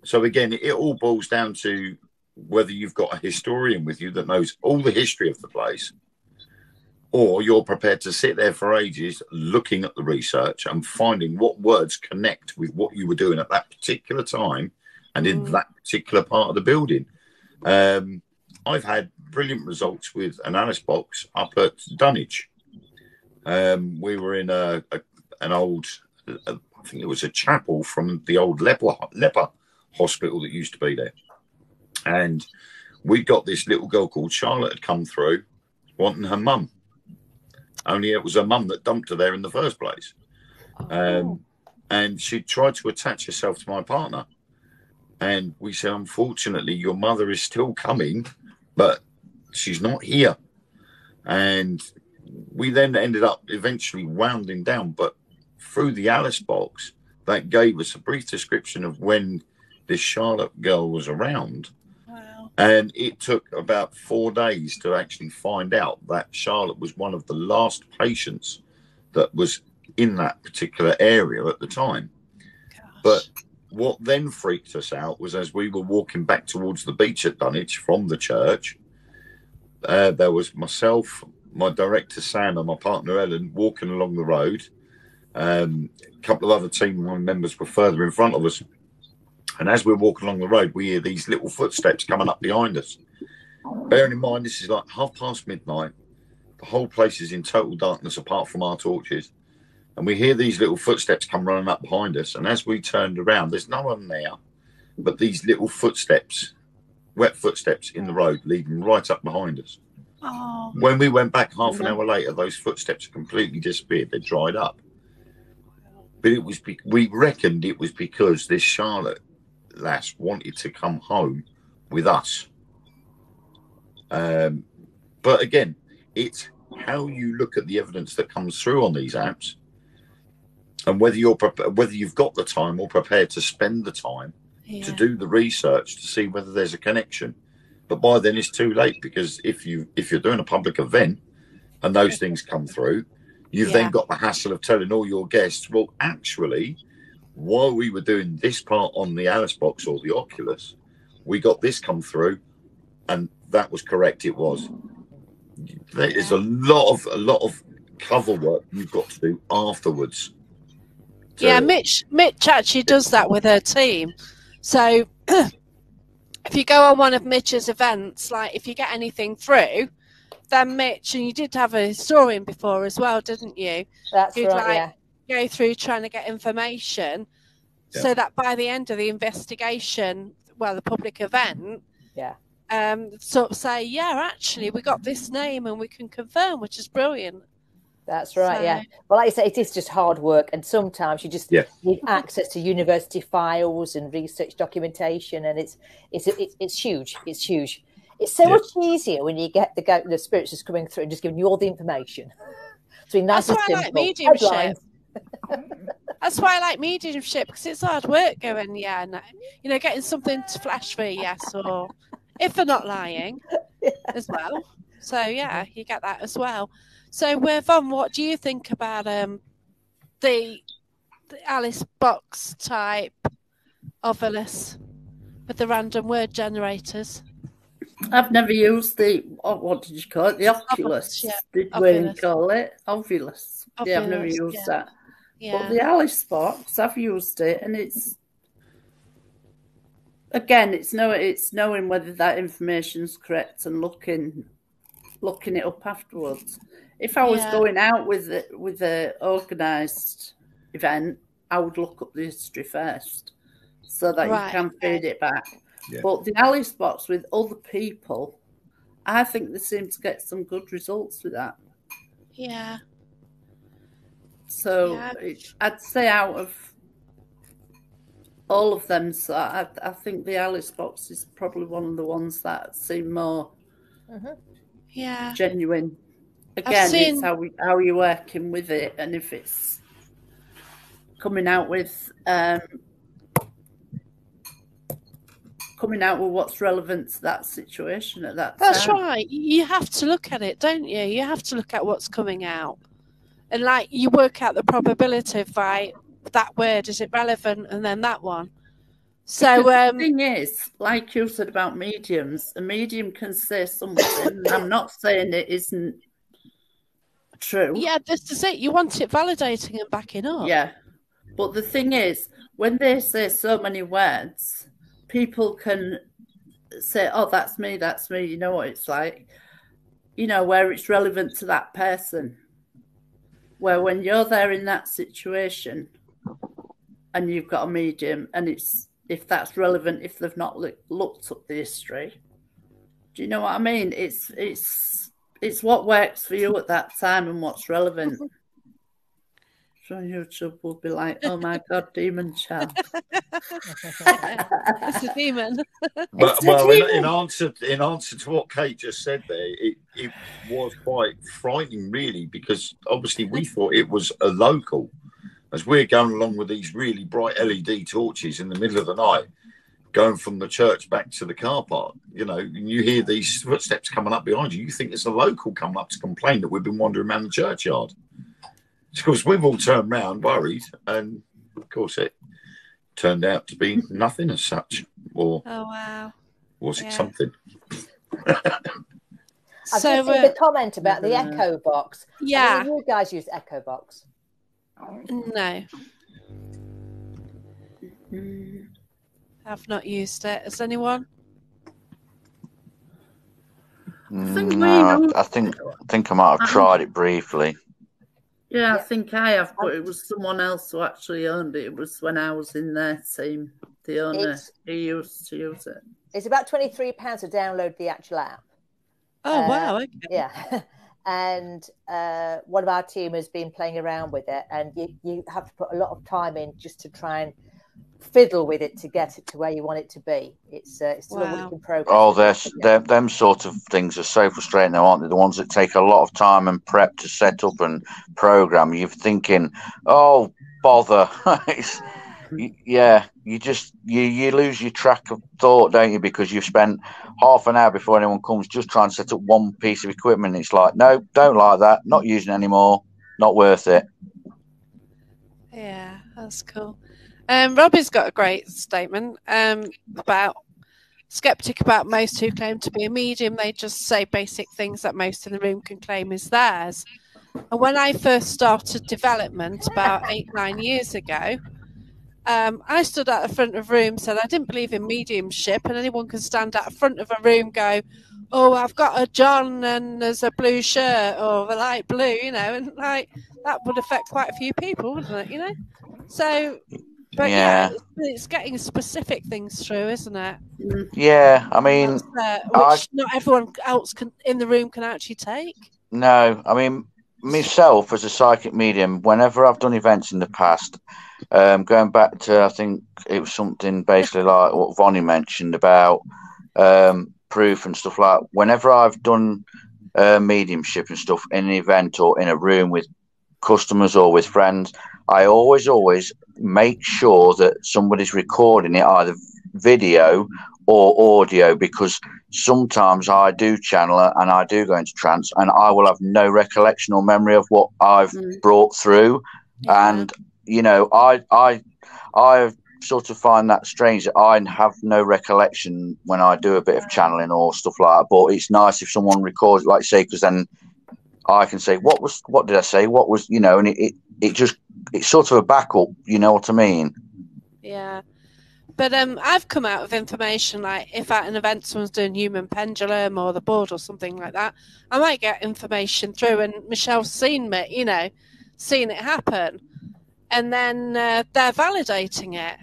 So again, it all boils down to whether you've got a historian with you that knows all the history of the place, or you're prepared to sit there for ages looking at the research and finding what words connect with what you were doing at that particular time and in that particular part of the building. I've had brilliant results with an Alice box up at Dunwich. We were in an old, I think it was a chapel from the old leper hospital that used to be there. And we got this little girl called Charlotte had come through wanting her mum. Only it was her mum that dumped her there in the first place. And she tried to attach herself to my partner. And we said, unfortunately, your mother is still coming, but she's not here. And we then ended up eventually wounding down. But through the Alice box, that gave us a brief description of when this Charlotte girl was around. Wow. And it took about 4 days to actually find out that Charlotte was one of the last patients that was in that particular area at the time. Gosh. But what then freaked us out was as we were walking back towards the beach at Dunwich from the church, there was myself, my director Sam, and my partner Ellen walking along the road. A couple of other team members were further in front of us. And as we're walking along the road, we hear these little footsteps coming up behind us. Bearing in mind, this is like midnight. The whole place is in total darkness apart from our torches. And we hear these little footsteps come running up behind us. And as we turned around, there's no one there, but these little footsteps, wet footsteps in the road leading right up behind us. Oh. When we went back half an hour later, those footsteps completely disappeared. They dried up. But it was we reckoned it was because this Charlotte lass wanted to come home with us. But again, it's how you look at the evidence that comes through on these apps, and whether you've got the time or prepared to spend the time to do the research to see whether there's a connection. But by then it's too late, because if you're doing a public event and those things come through, you've then got the hassle of telling all your guests, well, actually, while we were doing this part on the Alice box or the Oculus, we got this come through, and that was correct. It was. There is a lot of cover work you've got to do afterwards. Yeah, Mitch actually does that with her team. So if you go on one of Mitch's events, like if you get anything through, then Mitch, and you did have a historian before as well, didn't you? That's right, go through trying to get information so that by the end of the investigation, well, the public event, sort of say, actually, we got this name and we can confirm, which is brilliant. That's right, Well, like I say, it is just hard work, and sometimes you just need access to university files and research documentation, and it's huge. It's huge. It's so much easier when you get the spirits just coming through and just giving you all the information. It's really nice. That's why I like mediumship. That's why I like mediumship, because it's hard work going, getting something to flash for you, yes, or if they're not lying as well. So, you get that as well. So, Von, what do you think about the Alice box type of Alice with the random word generators? I've never used what did you call it? The Oculus. Did we call it? Ovulus. Yeah, I've never used that. Yeah. But the Alice box, I've used it, and it's knowing whether that information's correct and looking it up afterwards. If I was going out with a organised event, I would look up the history first so that you can feed it back. Yeah. But the Alice box with other people, I think they seem to get some good results with that. Yeah. So I'd say out of all of them, so I think the Alice box is probably one of the ones that seem more genuine. Again, it's how you're working with it, and if it's coming out with what's relevant to that situation at that time. That's right. You have to look at it, don't you? You have to look at what's coming out. And you work out the probability of that word, is it relevant, and then that one. So the thing is, like you said about mediums, a medium can say something. I'm not saying it isn't true. Yeah, this is it. You want it validating and backing up. Yeah. But the thing is, when they say so many words, people can say, oh, that's me. You know what it's like, where it's relevant to that person. Where when you're there in that situation and you've got a medium, and if that's relevant, if they've not looked up the history, do you know what I mean? It's what works for you at that time and what's relevant. So YouTube will be like, oh my God, demon child. It's a demon. In answer to what Kate just said there, it was quite frightening, really, because obviously we thought it was a local. As we're going along with these really bright LED torches in the middle of the night, going from the church back to the car park, and you hear these footsteps coming up behind you, you think it's a local coming up to complain that we've been wandering around the churchyard. Of course, we've all turned round worried, and of course it turned out to be nothing as such. Or was it something? I've just seen the comment about the Echo box. Yeah. You guys use Echo box? No. I've not used it. Has anyone? No, I think I might have tried it briefly. Yeah, I think I have, but it was someone else who actually owned it. It was when I was in their team. The owner, he used to use it. It's about £23 to download the actual app. Oh, wow. Okay. Yeah. And one of our team has been playing around with it, and you have to put a lot of time in just to try and fiddle with it to get it to where you want it to be. It's still a work in progress. Oh, them sort of things are so frustrating, though, aren't they? The ones that take a lot of time and prep to set up and program. You're thinking, oh, bother. You lose your track of thought, don't you? Because you've spent half an hour before anyone comes just trying to set up one piece of equipment. It's like, no, don't like that. Not using it anymore. Not worth it. Yeah, that's cool. Robbie's got a great statement about skeptic about most who claim to be a medium. They just say basic things that most in the room can claim is theirs. And when I first started development about 8-9 years ago, I stood at the front of a room, said I didn't believe in mediumship, and anyone can stand at the front of a room, go, oh, I've got a John and there's a blue shirt or a light blue, and that would affect quite a few people, wouldn't it? So, but it's getting specific things through, isn't it? Yeah, I mean, which not everyone else in the room can actually take. No, I mean, myself as a psychic medium, whenever I've done events in the past, going back to, I think it was something basically like what Vonnie mentioned about proof and stuff like that. Whenever I've done mediumship and stuff in an event or in a room with customers or with friends, I always make sure that somebody's recording it, either video or audio, because sometimes I do channel it and I do go into trance and I will have no recollection or memory of what I've brought through. Yeah. And, you know, I sort of find that strange that I have no recollection when I do a bit of channeling or stuff like that. But it's nice if someone records, like say, because then I can say, what did I say? What was, you know, and it's sort of a backup, you know what I mean? Yeah. But I've come out with information, like if at an event someone's doing human pendulum or the board or something like that, I might get information through, and Michelle's seen me, you know, seen it happen. And then they're validating it.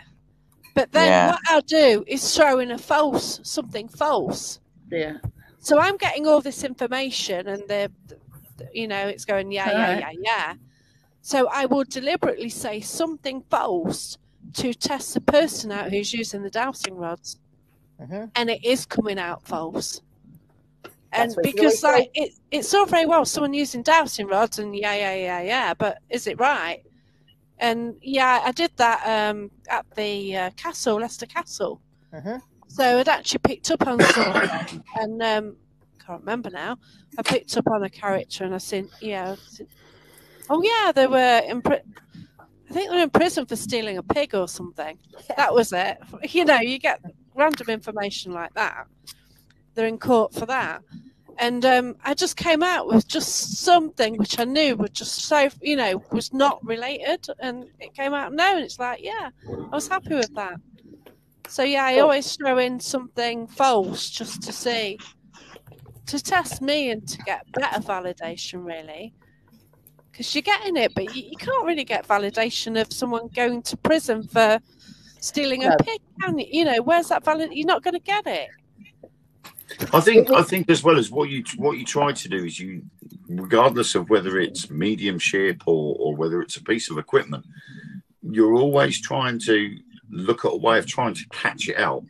But then what I'll do is throw in something false. Yeah. So I'm getting all this information and you know, it's going, yeah. So I will deliberately say something false to test the person out who's using the dowsing rods. And it is coming out false. And because like it's all very well someone using dowsing rods and yeah, but is it right? And yeah, I did that at the castle, Leicester Castle. So I'd actually picked up on something, and can't remember now. I picked up on a character, and I said, oh yeah, they were I think they were in prison for stealing a pig or something. That was it. You know, you get random information like that. They're in court for that. And I just came out with just something which I knew was just so, you know, was not related. And it came out no. And it's like, yeah, I was happy with that. So, yeah, I always throw in something false just to see, to test me and to get better validation, really. Because you're getting it, but you can't really get validation of someone going to prison for stealing a pig, can you? You know, where's that You're not going to get it. I think as well as what you try to do is you, regardless of whether it's mediumship or whether it's a piece of equipment, you're always trying to look at a way of trying to catch it out.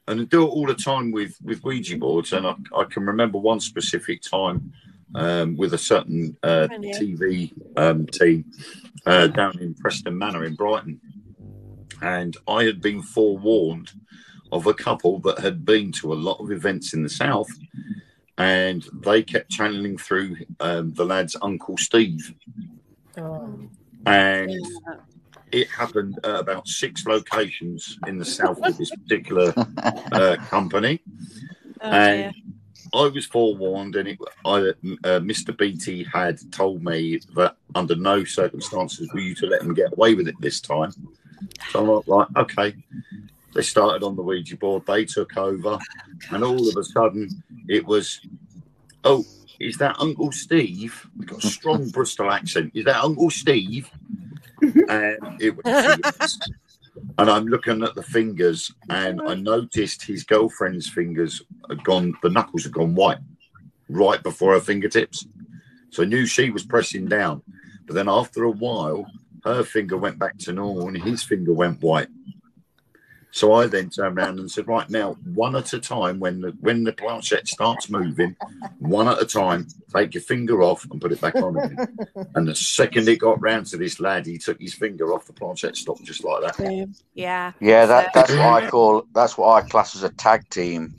And I do it all the time with Ouija boards. And I can remember one specific time with a certain TV team down in Preston Manor in Brighton. And I had been forewarned of a couple that had been to a lot of events in the south, and they kept channeling through the lad's Uncle Steve. And it happened at about 6 locations in the south with this particular company. And I was forewarned, and Mr. Beatty had told me that under no circumstances were you to let them get away with it this time. So I'm like, okay. They started on the Ouija board, they took over, and all of a sudden it was, oh, is that Uncle Steve? We've got a strong Bristol accent. Is that Uncle Steve? And it was yes. And I'm looking at the fingers, and I noticed his girlfriend's fingers had gone, the knuckles had gone white right before her fingertips. So I knew she was pressing down. But then after a while, her finger went back to normal and his finger went white. So I then turned around and said, right now, one at a time, when the planchette starts moving, one at a time, take your finger off and put it back on again. And the second it got round to this lad, he took his finger off, the planchette stopped just like that. Yeah. Yeah, that's what I class as a tag team.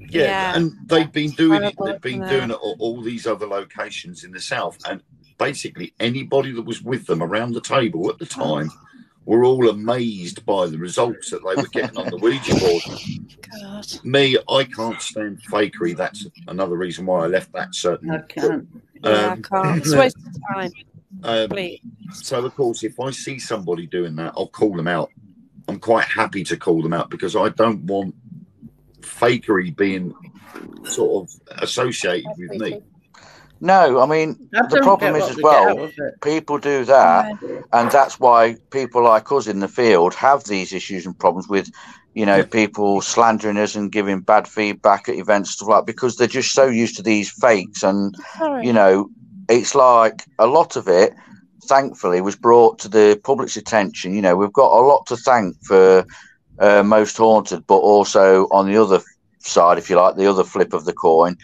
Yeah. And they've been doing it. They've been doing it at all these other locations in the south. And basically anybody that was with them around the table at the time were all amazed by the results that they were getting on the Ouija board. God. Me, I can't stand fakery. That's another reason why I left that certain. I can't. I can't. It's a waste of time. Please. So, of course, if I see somebody doing that, I'll call them out. I'm quite happy to call them out because I don't want fakery being sort of associated with me. No, I mean, the problem is as well, people do that, and that's why people like us in the field have these issues and problems with, you know, people slandering us and giving bad feedback at events, stuff like that, because they're just so used to these fakes. And, you know, it's like a lot of it, thankfully, was brought to the public's attention. You know, we've got a lot to thank for Most Haunted, but also on the other side, if you like, the other flip of the coin,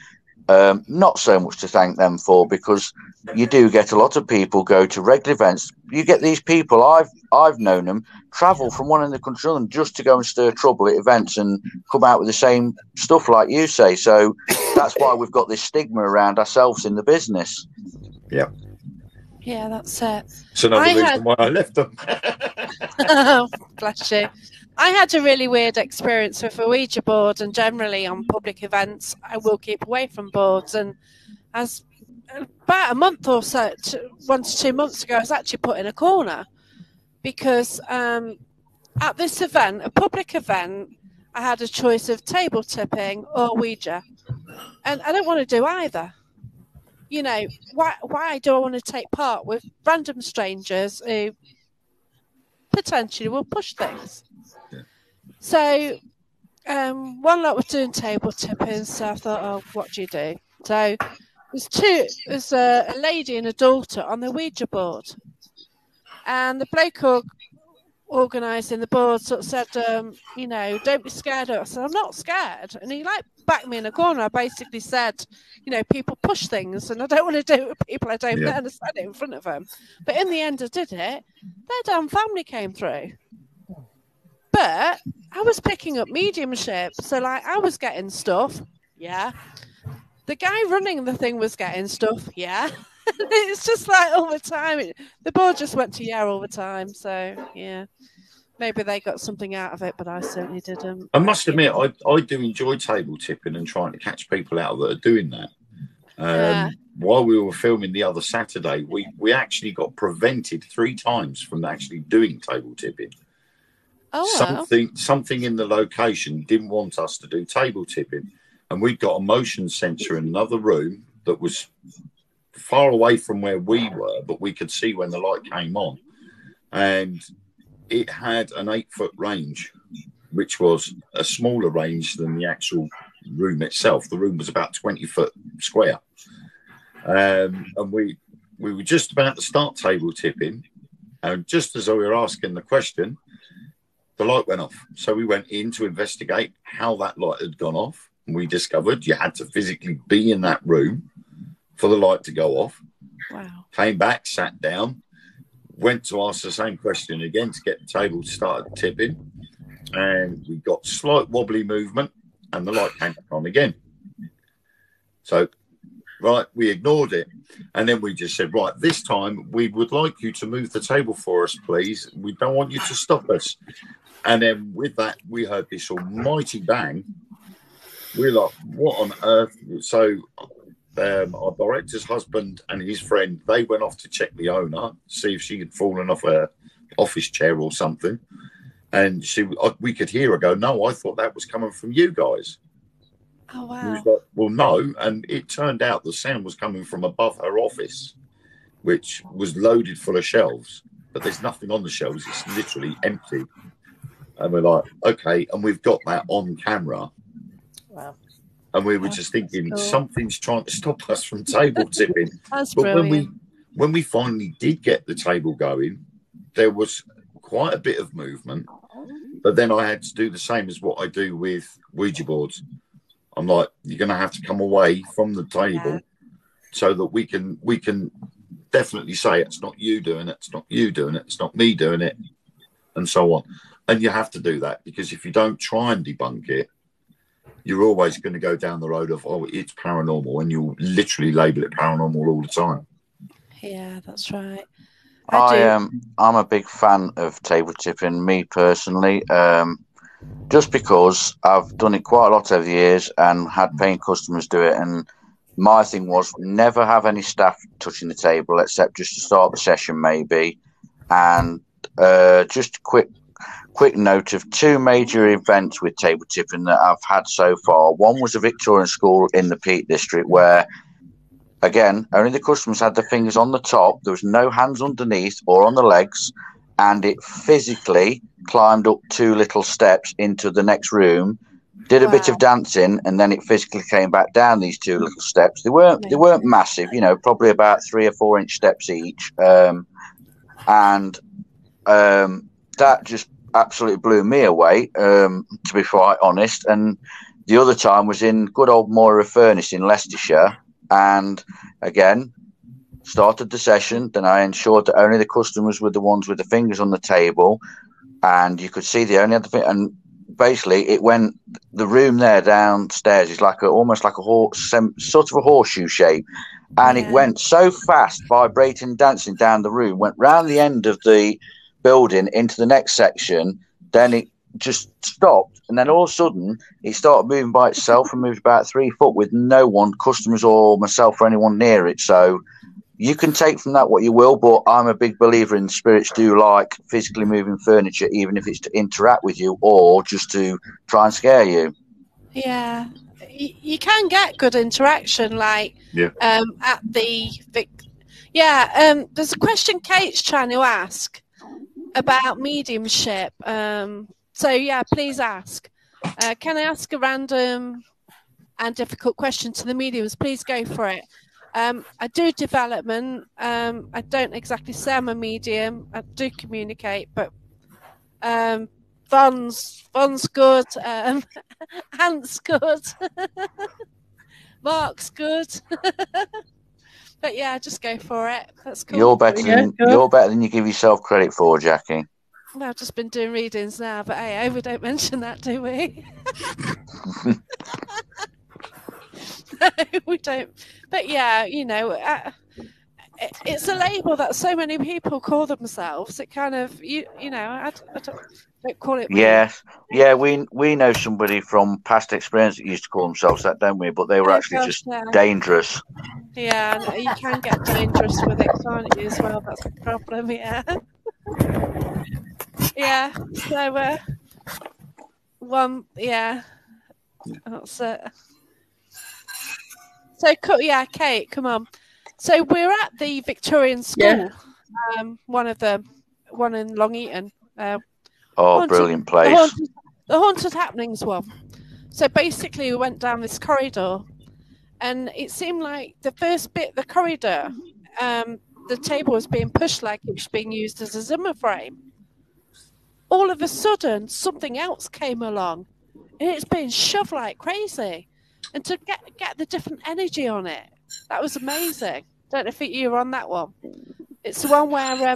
not so much to thank them for, because you do get a lot of people go to regular events. You get these people, I've known them, travel from one end of the country to another just to go and stir trouble at events and come out with the same stuff like you say. So that's why we've got this stigma around ourselves in the business. Yeah. Yeah, that's it. It's another reason why I left them. Oh, bless you. I had a really weird experience with a Ouija board, and generally on public events, I will keep away from boards. And as about a month or so, 1 to 2 months ago, I was actually put in a corner because at this event, a public event, I had a choice of table tipping or Ouija, and I don't want to do either. You know, why do I want to take part with random strangers who potentially will push things? Yeah. So one lot was doing table tipping, so I thought, oh, what do you do? So there's a lady and a daughter on the Ouija board, and the bloke organising the board sort of said, you know, don't be scared of it. I said, I'm not scared. And he backed me in a corner. I basically said, you know, people push things and I don't want to do it with people I don't know, and I said it in front of them. But in the end, I did it. Their damn family came through. But I was picking up mediumship. So, like, I was getting stuff. Yeah. The guy running the thing was getting stuff. Yeah. It's just like all the time. The board just went to all the time. So, yeah. Maybe they got something out of it, but I certainly didn't. I must admit, I do enjoy table tipping and trying to catch people out that are doing that. While we were filming the other Saturday, we actually got prevented 3 times from actually doing table tipping. Oh, Something in the location didn't want us to do table tipping, and we'd got a motion sensor in another room that was far away from where we were, but we could see when the light came on, and it had an 8-foot range, which was a smaller range than the actual room itself. The room was about 20 foot square, and we were just about to start table tipping, and just as we were asking the question, the light went off. So we went in to investigate how that light had gone off, and we discovered you had to physically be in that room for the light to go off. wow. Came back, sat down, went to ask the same question again to get the table started tipping, and we got slight wobbly movement, and the light came back on again. So, right, we ignored it, and then we just said, right, this time we would like you to move the table for us, please. We don't want you to stop us. And then with that, we heard this almighty bang. We're like, what on earth? So our director's husband and his friend, they went off to check the owner, see if she had fallen off her office chair or something. And we could hear her go, no, I thought that was coming from you guys. Oh, wow. He was like, well, no. And it turned out the sound was coming from above her office, which was loaded full of shelves. But there's nothing on the shelves. It's literally empty. And we're like, okay. And we've got that on camera. Wow. And we were just thinking, cool. Something's trying to stop us from table tipping. That's but brilliant. when we finally did get the table going, there was quite a bit of movement. But then I had to do the same as what I do with Ouija boards. I'm like, you're going to have to come away from the table so that we can definitely say it's not you doing it, it's not you doing it, it's not me doing it, and so on. And you have to do that, because if you don't try and debunk it, you're always going to go down the road of, oh, it's paranormal, and you'll literally label it paranormal all the time. Yeah, that's right. I'm a big fan of table tipping, me personally, just because I've done it quite a lot over the years and had paying customers do it. And my thing was never have any staff touching the table except just to start the session, maybe. And just a quick note of 2 major events with table tipping that I've had so far. One was a Victorian school in the Peak District where, again, only the customers had their fingers on the top. There was no hands underneath or on the legs, and it physically climbed up 2 little steps into the next room, did a bit of dancing, and then it physically came back down these 2 little steps. They weren't massive, probably about 3 or 4 inch steps each, and that just absolutely blew me away, to be quite honest. And The other time was in good old Moira Furnace in Leicestershire, and again started the session. Then I ensured that only the customers were the ones with the fingers on the table, and you could see the only other thing. And basically, it went. The room there downstairs is like almost like sort of a horseshoe shape, and it went so fast, vibrating, dancing down the room, went round the end of the building into the next section. Then it just stopped, and then all of a sudden it started moving by itself and moved about 3 foot with no one, customers or myself or anyone near it. So you can take from that what you will, but I'm a big believer in spirits do like physically moving furniture, even if it's to interact with you or just to try and scare you. Yeah, you can get good interaction, like at the there's a question Kate's trying to ask about mediumship. So yeah, please ask. Can I ask a random and difficult question to the mediums? Please go for it. I do development. I don't exactly say I'm a medium. I do communicate, but Von's good. Ant's good. Mark's good. But yeah, just go for it. That's cool. You're better than you give yourself credit for, Jackie. Well, I've just been doing readings now, but hey, we don't mention that, do we? No, we don't. But yeah, it's a label that so many people call themselves. It kind of, I don't call it. Yes, yeah, we know somebody from past experience that used to call themselves that, don't we? But they were just dangerous. Yeah, you can get dangerous with it, can't you? As well, that's the problem. Yeah. Yeah. So, that's it. So, yeah, Kate, come on. So we're at the Victorian School, one in Long Eaton. Brilliant place. The Haunted Happenings one. So basically, we went down this corridor, and it seemed like the first bit, the corridor, the table was being pushed like it was being used as a Zimmer frame. All of a sudden, something else came along, and it's being shoved like crazy. And to get the different energy on it, that was amazing. Don't know if you were on that one. It's the one where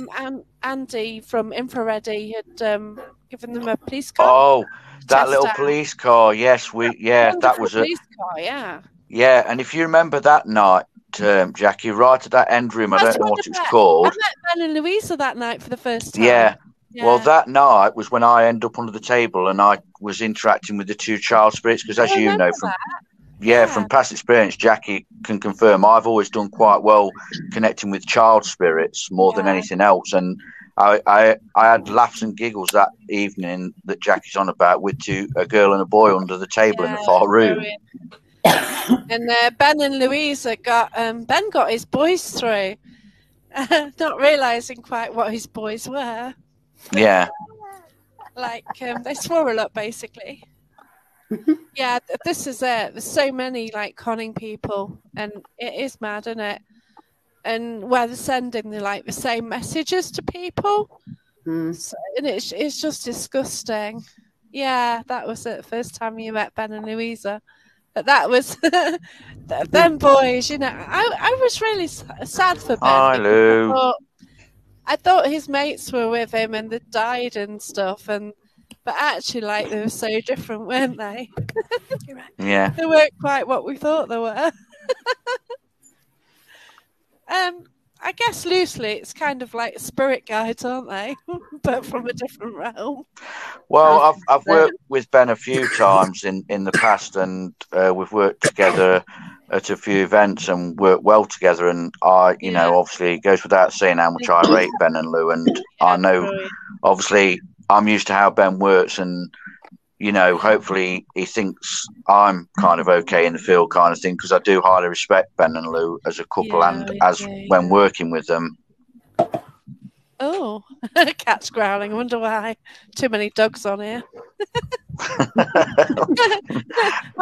Andy from Infrareddy had given them a police car. Oh, that little police car. Yes, that was a police car. Yeah. Yeah, and if you remember that night, Jackie, right at that end room, I don't know what it was called. I met Ben and Louisa that night for the first time. Yeah. Well, that night was when I ended up under the table and I was interacting with the two child spirits because, as you know, from past experience, Jackie can confirm I've always done quite well connecting with child spirits more than anything else. And I had laughs and giggles that evening that Jackie's on about with a girl and a boy under the table in the far room. And Ben and Louisa Ben got his boys through, not realising quite what his boys were. Yeah. Like they swore a lot, basically. Yeah, this is it. There's so many like conning people, and it is mad, isn't it? And where they're sending the same messages to people, so, and it's just disgusting. Yeah, that was it. First time you met Ben and Louisa, but that was them boys. I was really sad for Ben. Hi, Lou. I thought his mates were with him and they died and stuff, but actually, they were so different, weren't they? Yeah. They weren't quite what we thought they were. I guess loosely, it's kind of like spirit guides, aren't they? But from a different realm. Well, I've worked with Ben a few times in the past, and we've worked together at a few events and worked well together. And obviously, it goes without saying how much I rate Ben and Lou, and I know, obviously, I'm used to how Ben works, and hopefully he thinks I'm kind of okay in the field, kind of thing, because I do highly respect Ben and Lou as a couple when working with them. Oh, cat's growling. I wonder why. Too many dogs on here.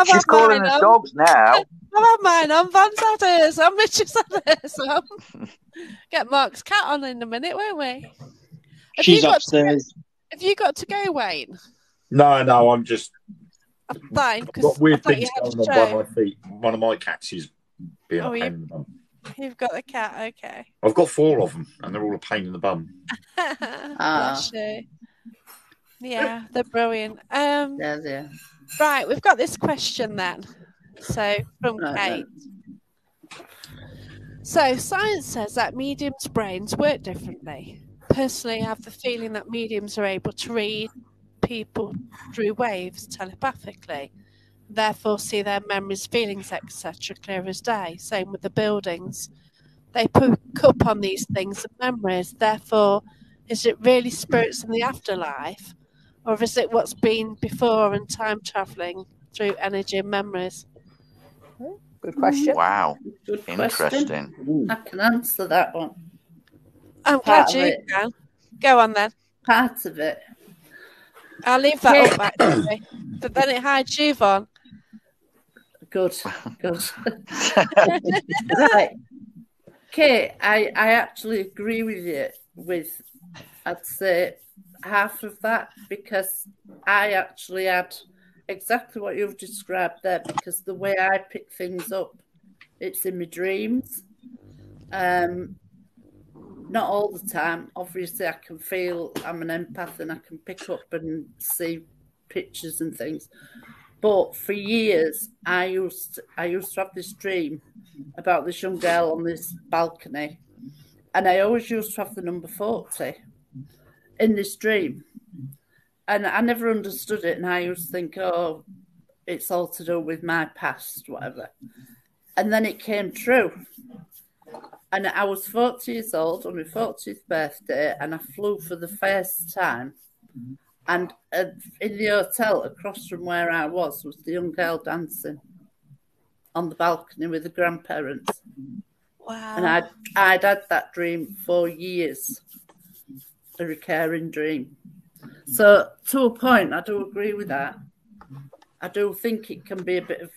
She's calling us dogs now. I've had mine on. Van's had hers on. Mitch's had hers on. Get Mark's cat on in a minute, won't we? She's upstairs. Have you got to go, Wayne? No, I'm just Fine, I've because got I weird thought you things had going a on by show. my feet. One of my cats is being a Oh, pain in the bum. You've got the cat, okay. I've got 4 of them, and they're all a pain in the bum. Bless you. Yeah, they're brilliant. Yeah. Right, we've got this question then. So from Kate. So science says that mediums' brains work differently. Personally, I have the feeling that mediums are able to read people through waves telepathically, therefore see their memories, feelings, etc. clear as day. Same with the buildings. They pick up on these things and memories. Therefore, is it really spirits in the afterlife, or is it what's been before and time travelling through energy and memories? Good question. Wow. Good Interesting. question. I can answer that one. I'm glad you can. Go on then. Part of it. I'll leave that up actually, but then it hides you, Von. Good. Right. Kate, I actually agree with you with, I'd say, half of that, because I actually had exactly what you've described there, because the way I pick things up, it's in my dreams. Not all the time. Obviously, I can feel I'm an empath and I can pick up and see pictures and things. But for years, I used to have this dream about this young girl on this balcony, and I always used to have the number 40 in this dream. And I never understood it, and I used to think, oh, it's all to do with my past, whatever. And then it came true. And I was 40 years old on my 40th birthday, and I flew for the first time. And in the hotel across from where I was the young girl dancing on the balcony with the grandparents. Wow. And I'd had that dream for years, a recurring dream. So to a point, I do agree with that. I do think it can be a bit of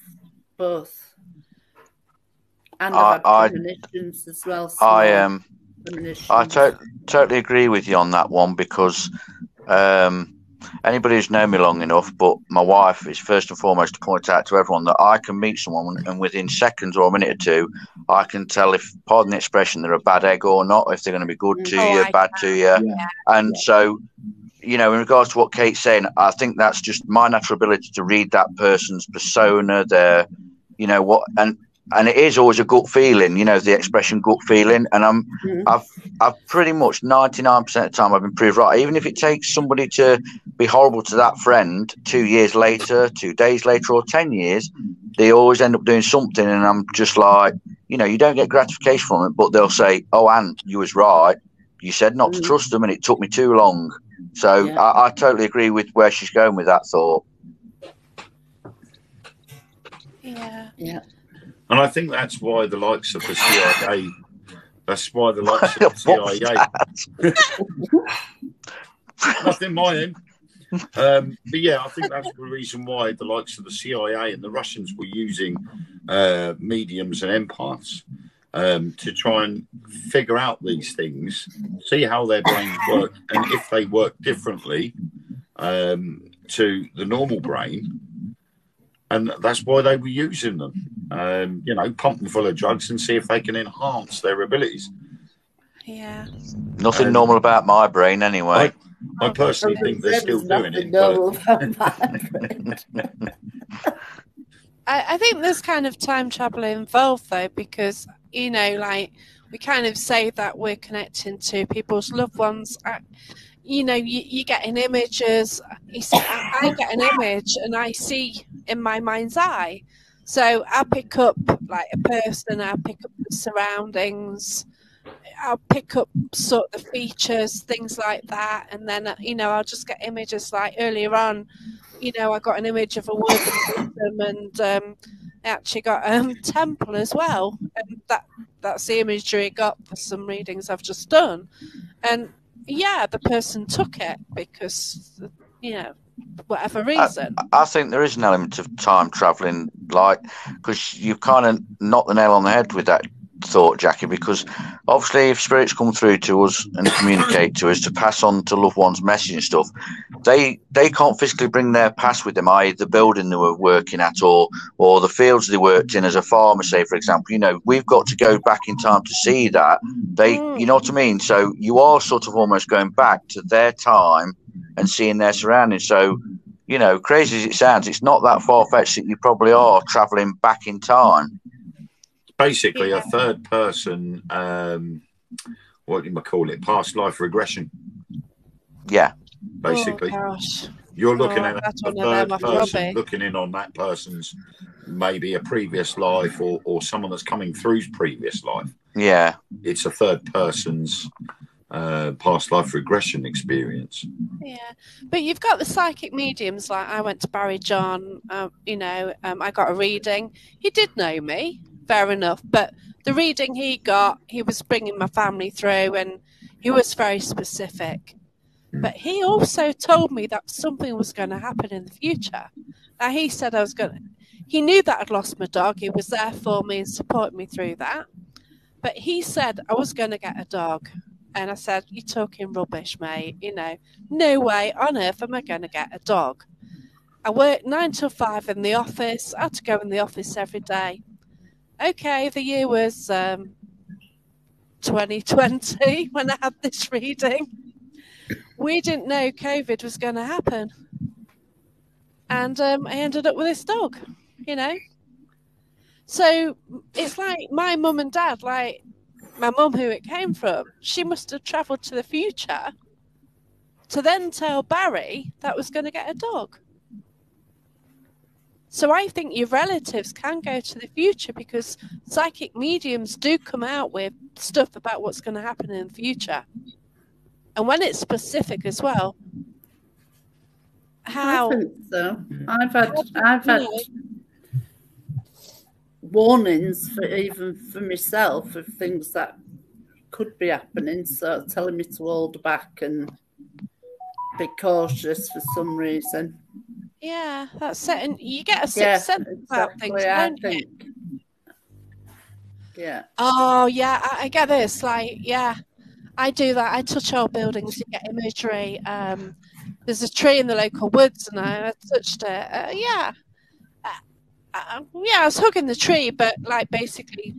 both. And I've had premonitions as well. I totally agree with you on that one, because anybody who's known me long enough, but my wife is first and foremost to point out to everyone that I can meet someone and within seconds or a minute or two, I can tell if, pardon the expression, they're a bad egg or not, if they're going to be good to you, bad to you. Yeah. And so, in regards to what Kate's saying, I think that's just my natural ability to read that person's persona, their, and it is always a gut feeling, the expression gut feeling. And I've pretty much 99% of the time I've been proved right. Even if it takes somebody to be horrible to that friend 2 years later, 2 days later, or 10 years, they always end up doing something. And I'm just like, you don't get gratification from it, but they'll say, oh, Anne, you was right. You said not to trust them and it took me too long. So I totally agree with where she's going with that thought. Yeah. And I think that's why the likes of the CIA. That's why the likes of the CIA. Nothing my end. But yeah, I think that's the reason why the likes of the CIA and the Russians were using mediums and empaths to try and figure out these things, see how their brains work, and if they work differently to the normal brain. And that's why they were using them, pump them full of drugs and see if they can enhance their abilities. Yeah. Nothing normal about my brain, anyway. I personally think they're still doing it. I think there's kind of time travel involved, though, because, we kind of say that we're connecting to people's loved ones. You get in images. You see, I get an image and I see in my mind's eye. So I pick up like a person, I pick up the surroundings, I'll pick up sort of the features, things like that. And then, I'll just get images like earlier on, I got an image of a wooden system and I actually got a temple as well. And that's the imagery I got for some readings I've just done. And yeah, the person took it because, whatever reason. I think there is an element of time traveling, because you kind of knocked the nail on the head with that thought, Jackie, because obviously if spirits come through to us and communicate to us to pass on to loved ones' message and stuff, they can't physically bring their past with them, i.e. the building they were working at or the fields they worked in as a farmer, say, for example. You know, we've got to go back in time to see that. You know what I mean? So you are sort of almost going back to their time and seeing their surroundings. So, you know, crazy as it sounds, it's not that far-fetched that you probably are travelling back in time. Basically, a third person, what do you call it? Past life regression. Yeah. Basically. Oh, gosh. You're looking at a third person, looking in on that person's maybe a previous life or someone that's coming through's previous life. Yeah. It's a third person's past life regression experience. Yeah, but you've got the psychic mediums. Like I went to Barry John, I got a reading. He did know me, fair enough, but the reading he got, he was bringing my family through and he was very specific. But he also told me that something was going to happen in the future. Now, he said he knew that I'd lost my dog. He was there for me and supported me through that. But he said I was going to get a dog. And I said, you're talking rubbish, mate. You know, no way on earth am I going to get a dog. I worked 9 till 5 in the office. I had to go in the office every day. Okay, the year was 2020 when I had this reading. We didn't know COVID was going to happen. And I ended up with this dog, you know. So it's like my mum and dad, like, my mum, who it came from, she must have travelled to the future to then tell Barry that was going to get a dog. So I think your relatives can go to the future because psychic mediums do come out with stuff about what's going to happen in the future. And when it's specific as well. How? I think so. I've had warnings even for myself of things that could be happening, so telling me to hold back and be cautious for some reason. Yeah, that's it. And you get a sixth sense about things, don't you? Yeah. Oh, yeah, I get this. Like, yeah, I do that. I touch old buildings to get imagery. There's a tree in the local woods and I touched it. Yeah, I was hugging the tree, but like basically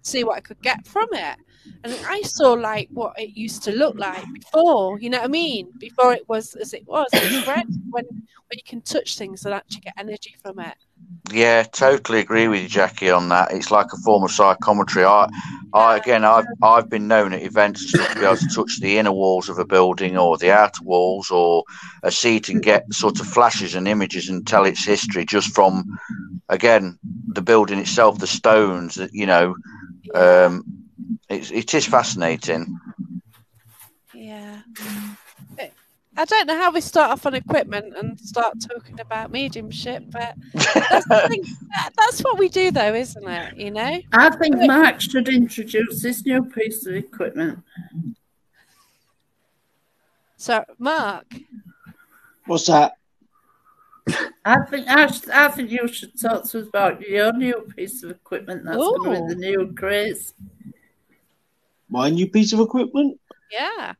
see what I could get from it. And I saw like what it used to look like before, you know what I mean? Before it was as it was. It's great when you can touch things and actually get energy from it. Yeah, totally agree with you, Jackie, on that. It's like a form of psychometry. I've been known at events and stuff to be able to touch the inner walls of a building or the outer walls or a seat and get sort of flashes and images and tell its history just from, again, the building itself, the stones, you know. It is fascinating. Yeah. I don't know how we start off on equipment and start talking about mediumship, but that's the thing. That's what we do, though, isn't it? You know. I think Mark should introduce this new piece of equipment. So, Mark, what's that? I think you should talk to us about your new piece of equipment that's going to be the new craze. My new piece of equipment? Yeah.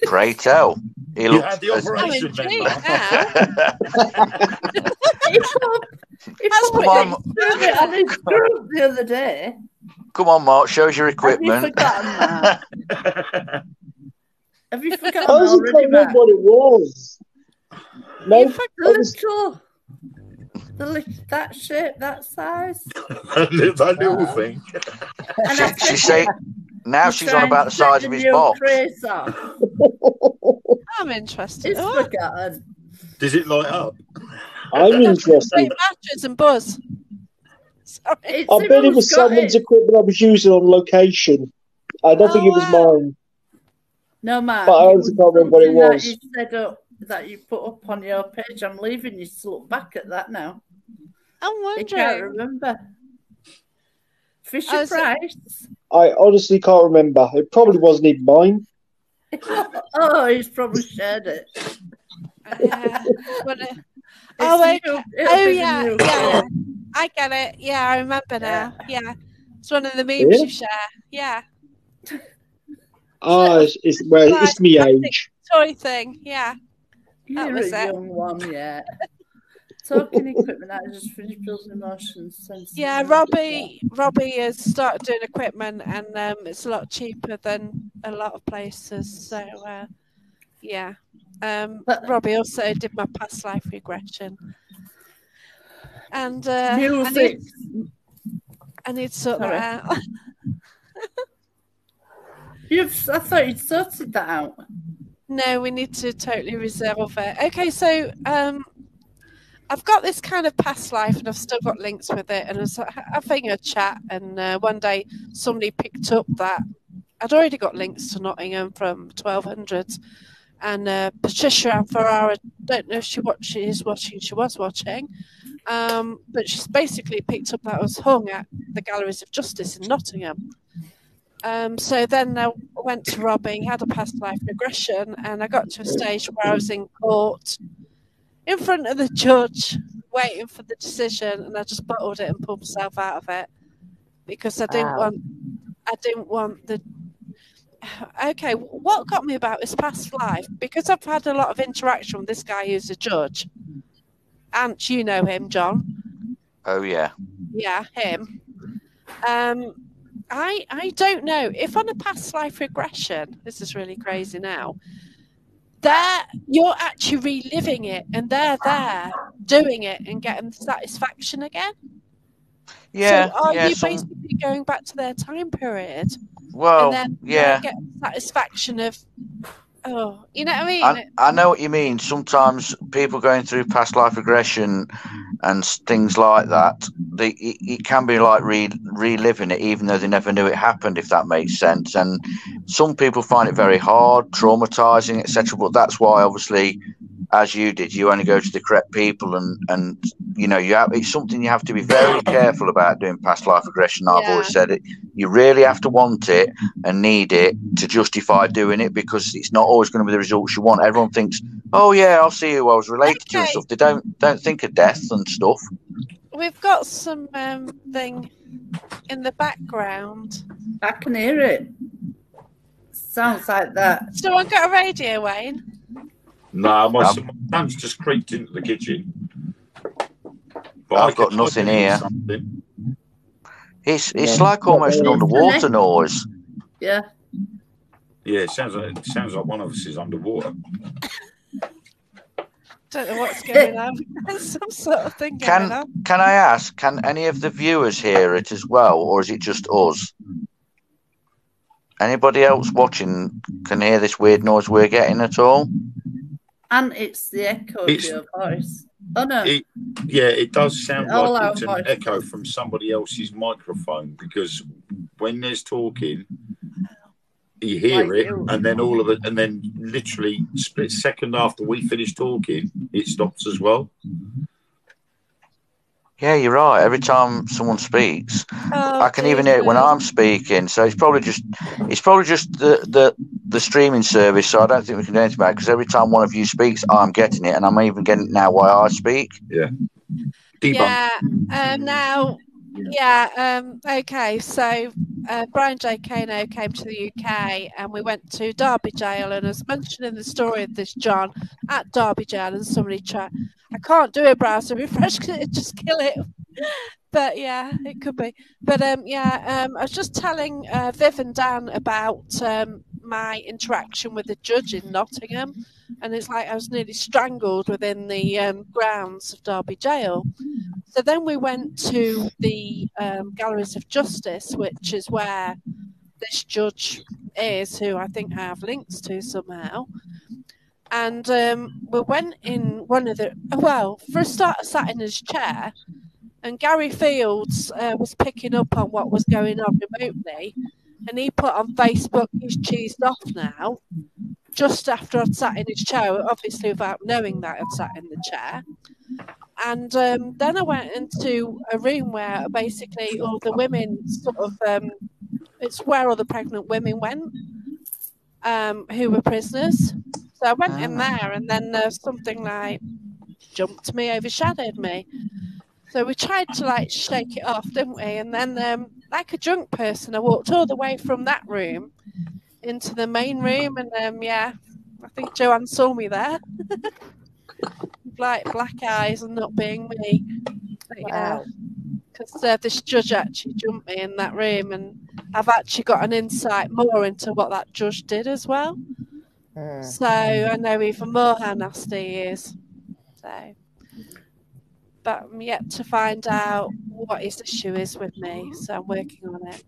Pray tell. You had the operation then, on his group the other day. Come on, Mark, show us your equipment. Have you forgotten that? Have you forgotten I wasn't already, Mark? what it was. No, that shape, that size. that little thing. Now she's on about the size of his box. I'm interested. It's forgotten. Does it light up? I'm interested. Matches and buzz. Sorry. I bet it was someone's equipment I was using on location. I don't think it was mine. No, Mark. But I also can't remember what it was. That you set up, that you put up on your page. I'm leaving you to look back at that now. I'm wondering. I can't remember. Fisher Price. I honestly can't remember. It probably wasn't even mine. Oh, he's probably shared it. Yeah. I get it. Yeah, I remember now. Yeah. It's one of the memes you share. Yeah. It's me age. Toy thing, yeah. That You're was a it. young one, yeah. Talking equipment, I just finished building emotions. Yeah, Robbie has started doing equipment, and it's a lot cheaper than a lot of places. So, yeah. Robbie also did my past life regression, and I need to sort that out. I thought you'd sorted that out. No, we need to totally resolve it. Okay, so I've got this kind of past life, and I've still got links with it, and I was having a chat, and one day somebody picked up that I'd already got links to Nottingham from 1200s, and Patricia and Ferrara, don't know if she was watching, but she's basically picked up that I was hung at the Galleries of Justice in Nottingham. So then I went to Robbie, had a past life regression, and I got to a stage where I was in court in front of the judge waiting for the decision, and I just bottled it and pulled myself out of it because I didn't want the okay, what got me about this past life, because I've had a lot of interaction with this guy who's a judge. And you know him, John. Oh yeah. Yeah, him. I don't know if on a past life regression, this is really crazy now, you're actually reliving it, and they're there doing it and getting satisfaction again. Yeah. So are you basically going back to their time period? Well, and then get satisfaction of, you know what I mean? I know what you mean. Sometimes people going through past life regression and things like that, it can be like reliving it, even though they never knew it happened, if that makes sense. And some people find it very hard, traumatizing, etc. But that's why, obviously, as you did, you only go to the correct people, and you know, it's something you have to be very careful about doing past life regression. I've always said it. You really have to want it and need it to justify doing it, because it's not always going to be the results you want. Everyone thinks, "Oh yeah, I'll see who I was related to," and stuff. They don't think of death and stuff. We've got some thing in the background. I can hear it. Sounds like that. So I've got a radio, Wayne. No, my son's just creeped into the kitchen. But I've got nothing here. It's like almost an underwater noise. Yeah. Yeah, it sounds like one of us is underwater. Don't know what's going on. There's some sort of thing going on. Can I ask, can any of the viewers hear it as well, or is it just us? Anybody else watching can hear this weird noise we're getting at all? And it's the echo of your voice. Oh no! It does sound like it's an echo from somebody else's microphone, because when there's talking, you hear it, and then and then literally split second after we finish talking, it stops as well. Yeah, you're right. Every time someone speaks, I can even hear it when I'm speaking. So it's probably just the streaming service. So I don't think we can do anything about it, because every time one of you speaks, I'm getting it, and I'm even getting it now while I speak. Yeah. Okay. So Brian J. Kano came to the UK, and we went to Derby Jail, and I was mentioning the story of this John at Derby Jail, and somebody I can't do a browser refresh because it'd just kill it. But yeah, it could be. But I was just telling Viv and Dan about my interaction with the judge in Nottingham, and it's like I was nearly strangled within the grounds of Derby Jail. So then we went to the Galleries of Justice, which is where this judge is, who I think I have links to somehow. And we went in one of for a start, I sat in his chair, and Gary Fields was picking up on what was going on remotely, and he put on Facebook he's cheesed off now, just after I'd sat in his chair, obviously without knowing that I'd sat in the chair. And then I went into a room where basically all the women sort of, it's where all the pregnant women went who were prisoners. So I went in there, and then something like jumped me, overshadowed me. So we tried to like shake it off, didn't we? And then like a drunk person, I walked all the way from that room into the main room, and I think Joanne saw me there, like black eyes and not being me. But, yeah, because this judge actually jumped me in that room, and I've actually got an insight more into what that judge did as well. So I know even more how nasty he is. So, but I'm yet to find out what his issue is with me. So I'm working on it.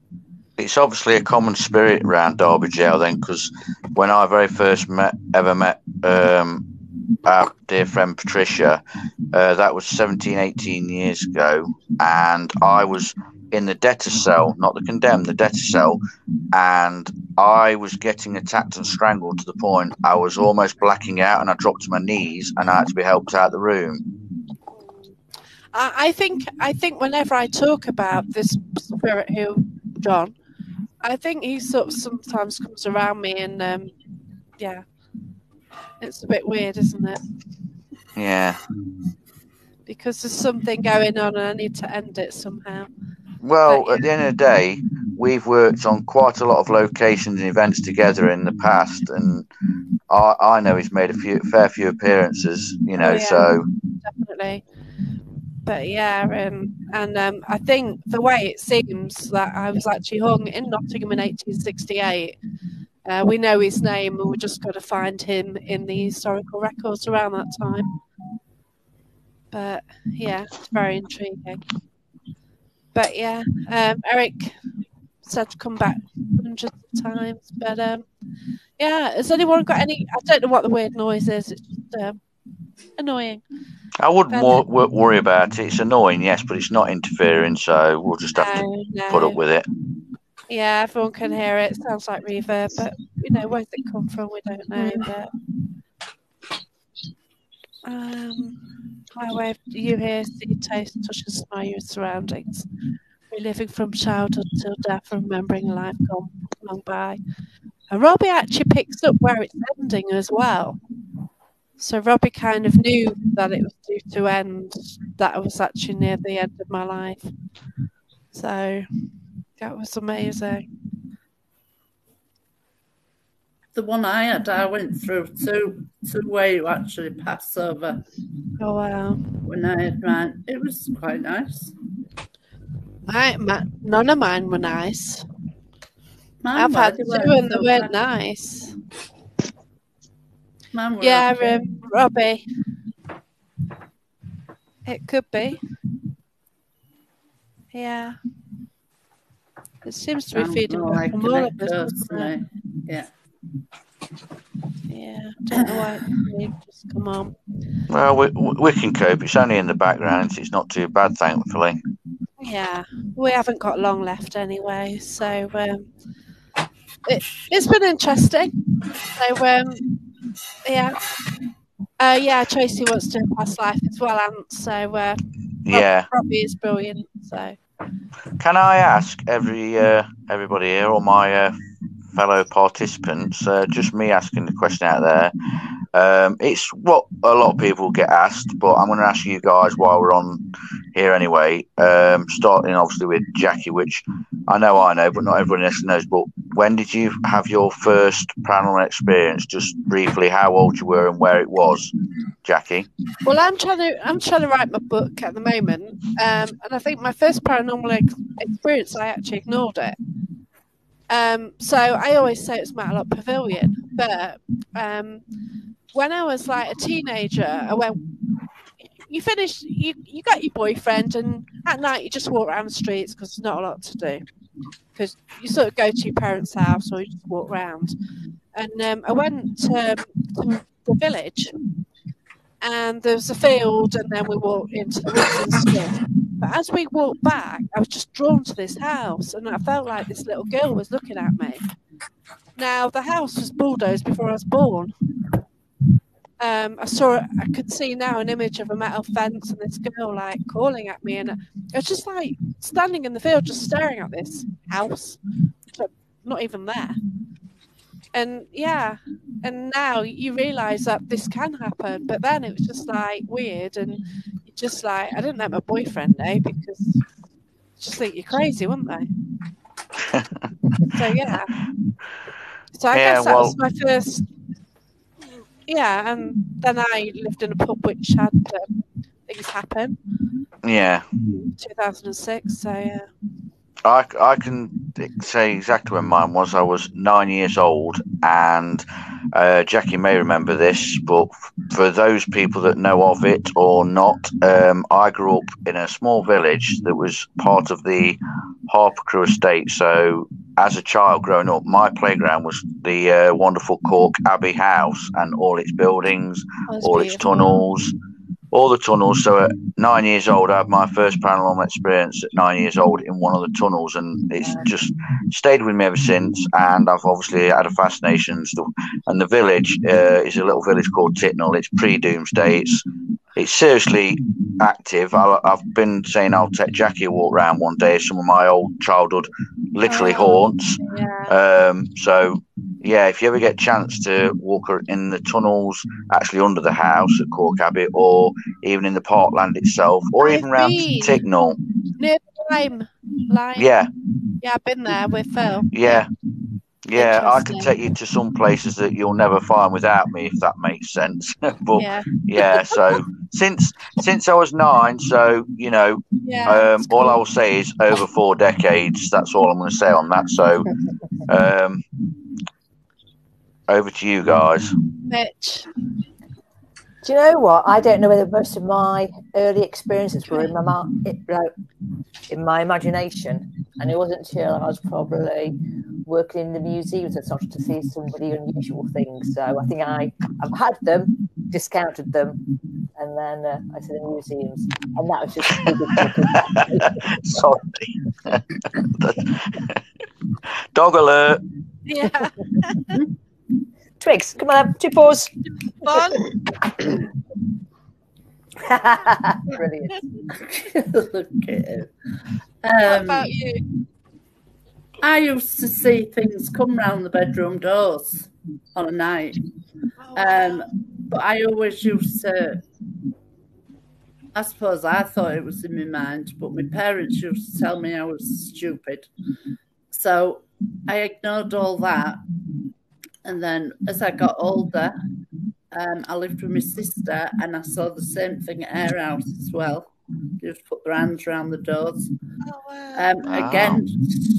It's obviously a common spirit around Derby Jail then, because when I very first met our dear friend Patricia, that was 17, 18 years ago, and I was in the debtor cell, not the condemned, the debtor cell, and I was getting attacked and strangled to the point I was almost blacking out, and I dropped to my knees and I had to be helped out of the room. I think whenever I talk about this spirit who, John, I think he sort of sometimes comes around me, and it's a bit weird, isn't it? Yeah. Because there's something going on and I need to end it somehow. Well, at the end of the day, we've worked on quite a lot of locations and events together in the past, and I know he's made a fair few appearances, so... Definitely. But I think the way it seems that I was actually hung in Nottingham in 1868, we know his name and we're just got to find him in the historical records around that time. But yeah, it's very intriguing. But yeah, Eric said to come back hundreds of times. But has anyone got any? I don't know what the weird noise is. It's just annoying. I wouldn't worry about it. It's annoying, yes, but it's not interfering, so we'll just have to put up with it. Yeah, everyone can hear it. It sounds like reverb, but where's it come from? We don't know. But my way of you hear, see, taste, touch, and smell your surroundings. Reliving from childhood till death, remembering life gone long by. And Robbie actually picks up where it's ending as well. So Robbie kind of knew that it was due to end, that I was actually near the end of my life. So that was amazing. The one I had, I went through to where you actually pass over. Oh, wow. When I had mine, it was quite nice. None of mine were nice. I've had two and they weren't nice. Robbie. It could be. Yeah. It seems to be feeding back from all of us. Yeah. Yeah. Don't know why it just come on. Well, we can cope. It's only in the background. It's not too bad, thankfully. Yeah. We haven't got long left anyway, so it's been interesting. So Tracy wants to do past life as well, and so Robbie is brilliant. So, can I ask everybody here, all my fellow participants, just me asking the question out there? It's what a lot of people get asked, but I'm going to ask you guys while we're on here anyway. Starting obviously with Jackie, which I know, but not everyone else knows. But when did you have your first paranormal experience? Just briefly, how old you were and where it was, Jackie. Well, I'm trying to write my book at the moment, and I think my first paranormal experience, I actually ignored it. So I always say it's Matlock Pavilion, but when I was like a teenager, I went. You finish. You got your boyfriend, and at night you just walk around the streets because there's not a lot to do. Because you sort of go to your parents' house or you just walk around. And I went to the village, and there was a field, and then we walked into the woods and stuff. But as we walked back, I was just drawn to this house, and I felt like this little girl was looking at me. Now, the house was bulldozed before I was born. I could see now an image of a metal fence and this girl like calling at me, and I was just like standing in the field, just staring at this house, not even there. And now you realise that this can happen, but then it was just like weird, and just like I didn't let my boyfriend know because just think you're crazy, wouldn't they? So yeah. So I guess that was my first. Yeah, and then I lived in a pub which had things happen. Yeah. 2006. So yeah. I can say exactly when mine was. I was 9 years old, and Jackie may remember this, but for those people that know of it or not, I grew up in a small village that was part of the Harper Crew estate. So as a child growing up, my playground was the wonderful Cork Abbey House and all its buildings, all its tunnels. All the tunnels. So at 9 years old, I had my first paranormal experience at 9 years old in one of the tunnels, and it's just stayed with me ever since. And I've obviously had a fascination and stuff. And the village is a little village called Titnall. It's pre-doomsday. It's seriously active. I've been saying I'll take Jackie a walk around one day. Some of my old childhood literally haunts. Yeah. So yeah, if you ever get a chance to walk in the tunnels, actually under the house at Cork Abbey, or even in the parkland itself, or even around Titnall. Near the lime. Yeah. Yeah, I've been there with Phil. Yeah. Yeah, I can take you to some places that you'll never find without me, if that makes sense. But yeah, so since I was 9, so you know, all I will say is over 4 decades. That's all I'm going to say on that. So, over to you guys. Mitch. Do you know what? I don't know whether most of my early experiences were in my imagination, and it wasn't until I was probably working in the museums that I started to see some really unusual things. So I think I've had them, discounted them, and then I said the museums, and that was just sorry. Dog alert. Yeah. Twigs, come on, 2 paws. One. Brilliant. Look at it. What about you? I used to see things come round the bedroom doors on a night. But I always used to, I suppose I thought it was in my mind, but my parents used to tell me I was stupid. So I ignored all that. And then as I got older, I lived with my sister, and I saw the same thing at her house as well. They just put their hands around the doors. Oh, wow. Again,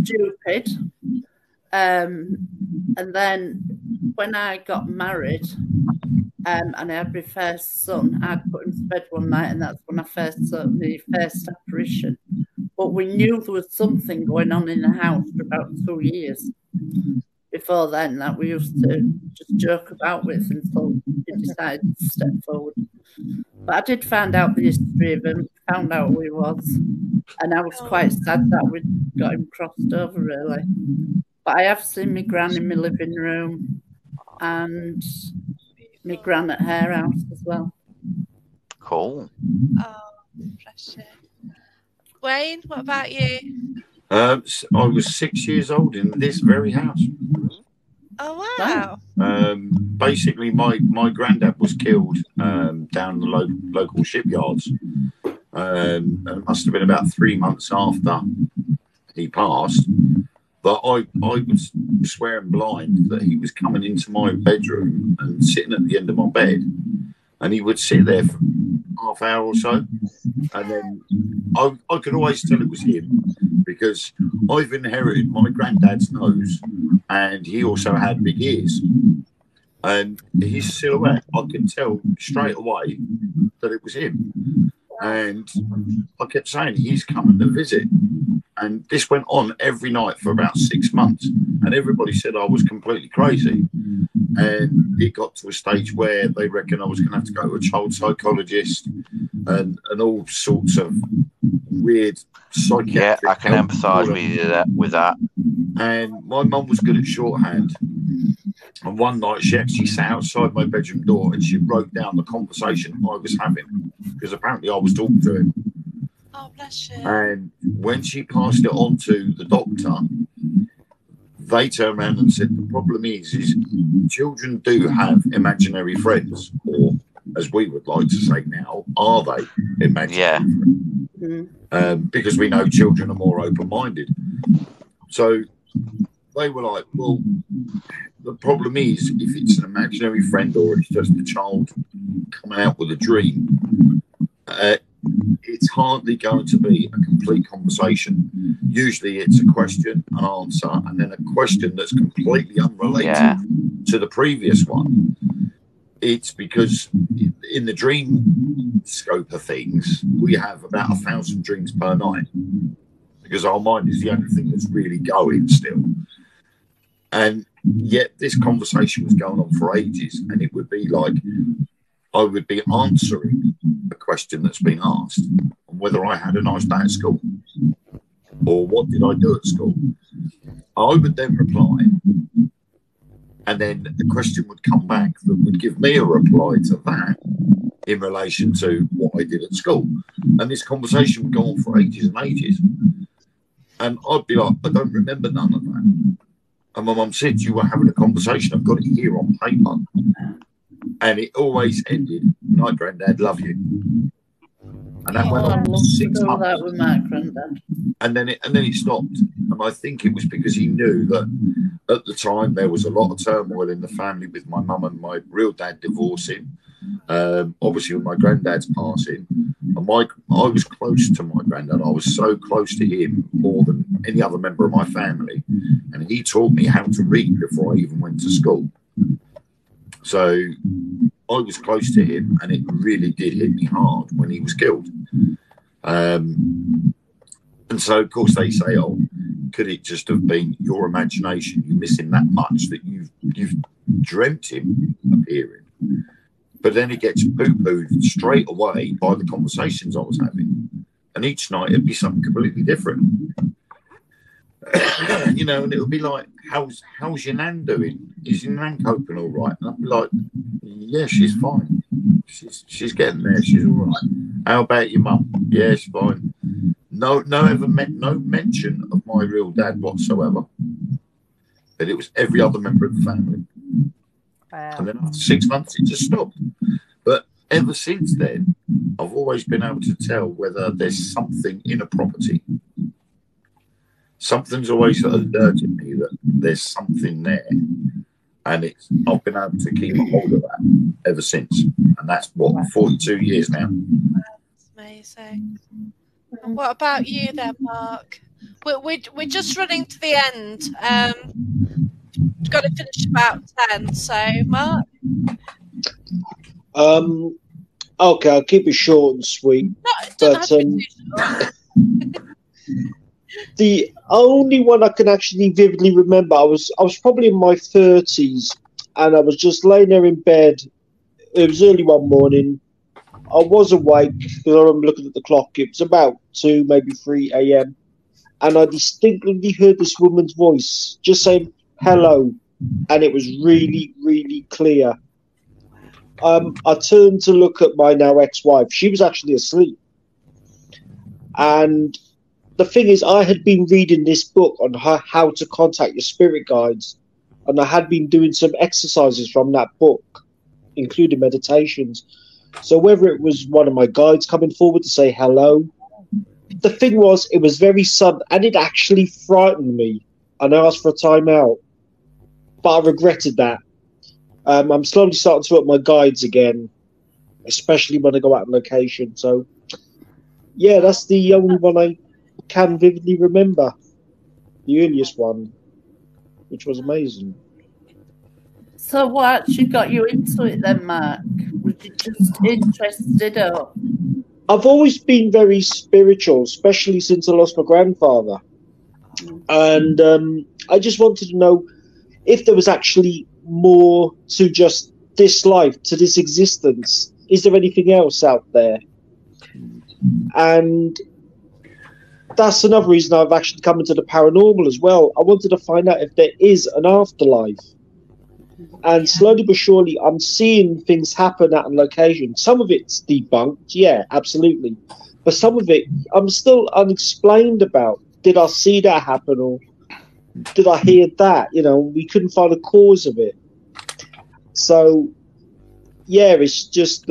stupid. And then when I got married, and I had my first son, I'd put him to bed one night, and that's when I first saw the first apparition. But we knew there was something going on in the house for about 2 years. Before then, that we used to just joke about with until we decided to step forward. But I did find out the history of him, found out who he was, and I was quite sad that we'd got him crossed over, really. But I have seen my gran in my living room and my gran at her house as well. Cool. Oh, bless you. Wayne, what about you? I was 6 years old in this very house. Oh, wow. Basically, my granddad was killed down the local shipyards. It must have been about 3 months after he passed. But I was swearing blind that he was coming into my bedroom and sitting at the end of my bed. And he would sit there for half hour or so. And then I could always tell it was him because I've inherited my granddad's nose, and he also had big ears. And his silhouette, I could tell straight away that it was him. And I kept saying, he's coming to visit. And this went on every night for about 6 months. And everybody said I was completely crazy. And it got to a stage where they reckon I was going to have to go to a child psychologist and all sorts of weird psychiatric. Yeah, I can empathise with that. And my mum was good at shorthand. And one night she actually sat outside my bedroom door and she wrote down the conversation I was having because apparently I was talking to him. Oh, bless you. And when she passed it on to the doctor, they turned around and said the problem is children do have imaginary friends, or as we would like to say now, are they imaginary friends? because we know children are more open-minded. So they were like, well, the problem is if it's an imaginary friend or it's just a child coming out with a dream, it's hardly going to be a complete conversation. Usually it's a question, an answer, and then a question that's completely unrelated to the previous one. It's because in the dream scope of things, we have about 1,000 dreams per night because our mind is the only thing that's really going still. And yet this conversation was going on for ages, and it would be like I would be answering a question that's been asked on whether I had a nice day at school or what did I do at school. I would then reply, and then the question would come back that would give me a reply to that in relation to what I did at school. And this conversation would go on for ages and ages. And I'd be like, I don't remember none of that. And my mum said, you were having a conversation. I've got it here on paper. And it always ended, night, Granddad, love you. And that went on for 6 months. That with my granddad. And then it stopped. And I think it was because he knew that at the time there was a lot of turmoil in the family with my mum and my real dad divorcing. Obviously with my granddad's passing. And I was close to my granddad. I was so close to him more than any other member of my family. And he taught me how to read before I even went to school. So I was close to him, and it really did hit me hard when he was killed. And so, of course, they say, oh, could it just have been your imagination? You miss him that much that you've dreamt him appearing. But then it gets poo-pooed straight away by the conversations I was having. And each night it'd be something completely different. You know, and it would be like, how's your nan doing? Is your nan coping all right? And I'd be like, yeah, she's fine. She's getting there. She's all right. How about your mum? Yeah, she's fine. No mention of my real dad whatsoever. But it was every other member of the family. Wow. And then after 6 months, it just stopped. But ever since then, I've always been able to tell whether there's something in a property. Something's always alerted me that there's something there. And I've been able to keep a hold of that ever since. And that's, 42 years now. That's amazing. And what about you then, Mark? We're just running to the end. We've got to finish about 10. So, Mark? Okay, I'll keep it short and sweet. The only one I can actually vividly remember, I was probably in my 30s, and I was just laying there in bed. It was early one morning. I was awake because I remember looking at the clock. It was about 2, maybe 3 a.m. And I distinctly heard this woman's voice just saying hello, and it was really, really clear. I turned to look at my now ex-wife. She was actually asleep. And the thing is, I had been reading this book on how to contact your spirit guides, and I had been doing some exercises from that book, including meditations. So whether it was one of my guides coming forward to say hello, the thing was, it was very sudden, and it actually frightened me, and I asked for a timeout. But I regretted that. I'm slowly starting to look at my guides again, especially when I go out on location. So, yeah, that's the only one I can vividly remember. The earliest one, which was amazing. So what actually got you into it then, Mark? Was you just interested or? I've always been very spiritual, especially since I lost my grandfather. And I just wanted to know if there was actually more to just this life, to this existence. Is there anything else out there? And that's another reason I've actually come into the paranormal as well. I wanted to find out if there is an afterlife. And slowly but surely, I'm seeing things happen at a location. Some of it's debunked, yeah, absolutely. But some of it, I'm still unexplained about. Did I see that happen, or did I hear that? You know, we couldn't find a cause of it. So, yeah, it's just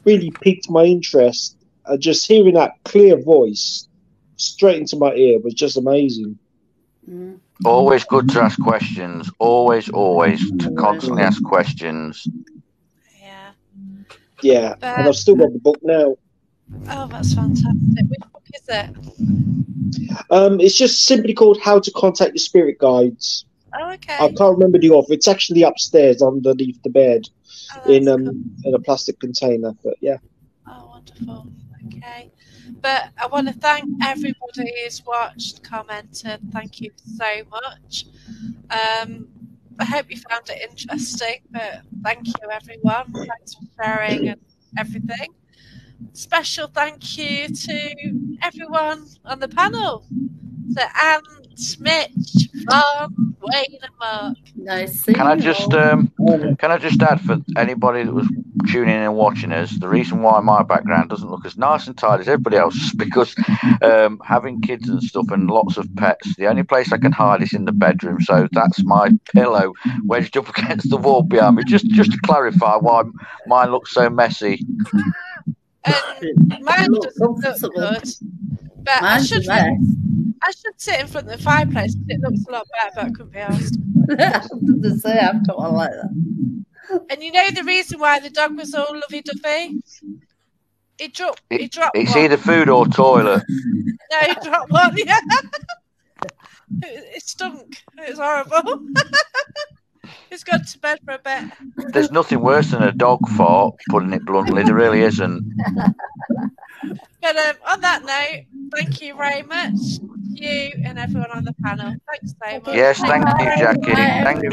really piqued my interest. just hearing that clear voice straight into my ear was just amazing. Always good to ask questions. Always to constantly ask questions. Yeah, and I've still got the book now. Oh, that's fantastic. Which book is it? It's just simply called How to Contact Your Spirit Guides. Oh, okay. I can't remember the author. It's actually upstairs underneath the bed in a plastic container. But yeah. Oh, wonderful. Okay. But I want to thank everybody who's watched, commented. Thank you so much. I hope you found it interesting, but thank you, everyone. Thanks for sharing and everything. Special thank you to everyone on the panel. To Ant, Mitch, Fawn, Wayne and Mark. Nice. Can I just add for anybody that was tuning in and watching us, the reason why my background doesn't look as nice and tidy as everybody else is because having kids and stuff and lots of pets, the only place I can hide is in the bedroom. So that's my pillow wedged up against the wall behind me. Just to clarify why mine looks so messy. And mine doesn't look good, but I should sit in front of the fireplace because it looks a lot better, but I couldn't be asked. To say I've got one like that. And you know the reason why the dog was all lovey-dovey? He dropped It's one. either food or toilet. No, he dropped one, yeah. It stunk. It was horrible. He's gone to bed for a bit. There's nothing worse than a dog fart, putting it bluntly. There really isn't. But on that note, thank you very much, you and everyone on the panel. Thanks so much. Yes, thank you, Jackie. Thank you.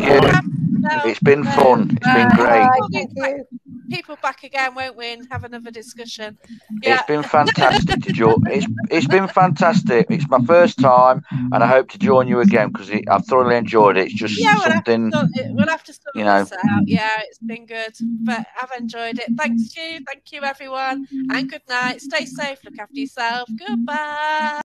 It's been fun. It's been great. Thank you. People back again, won't we, and have another discussion. Yeah. It's been fantastic to join. It's been fantastic. It's my first time, and I hope to join you again because I've thoroughly enjoyed it. It's just something. We'll have to sort this out. Yeah, it's been good, but I've enjoyed it. Thank you, everyone, and good night. Stay safe. Look after yourself. Goodbye.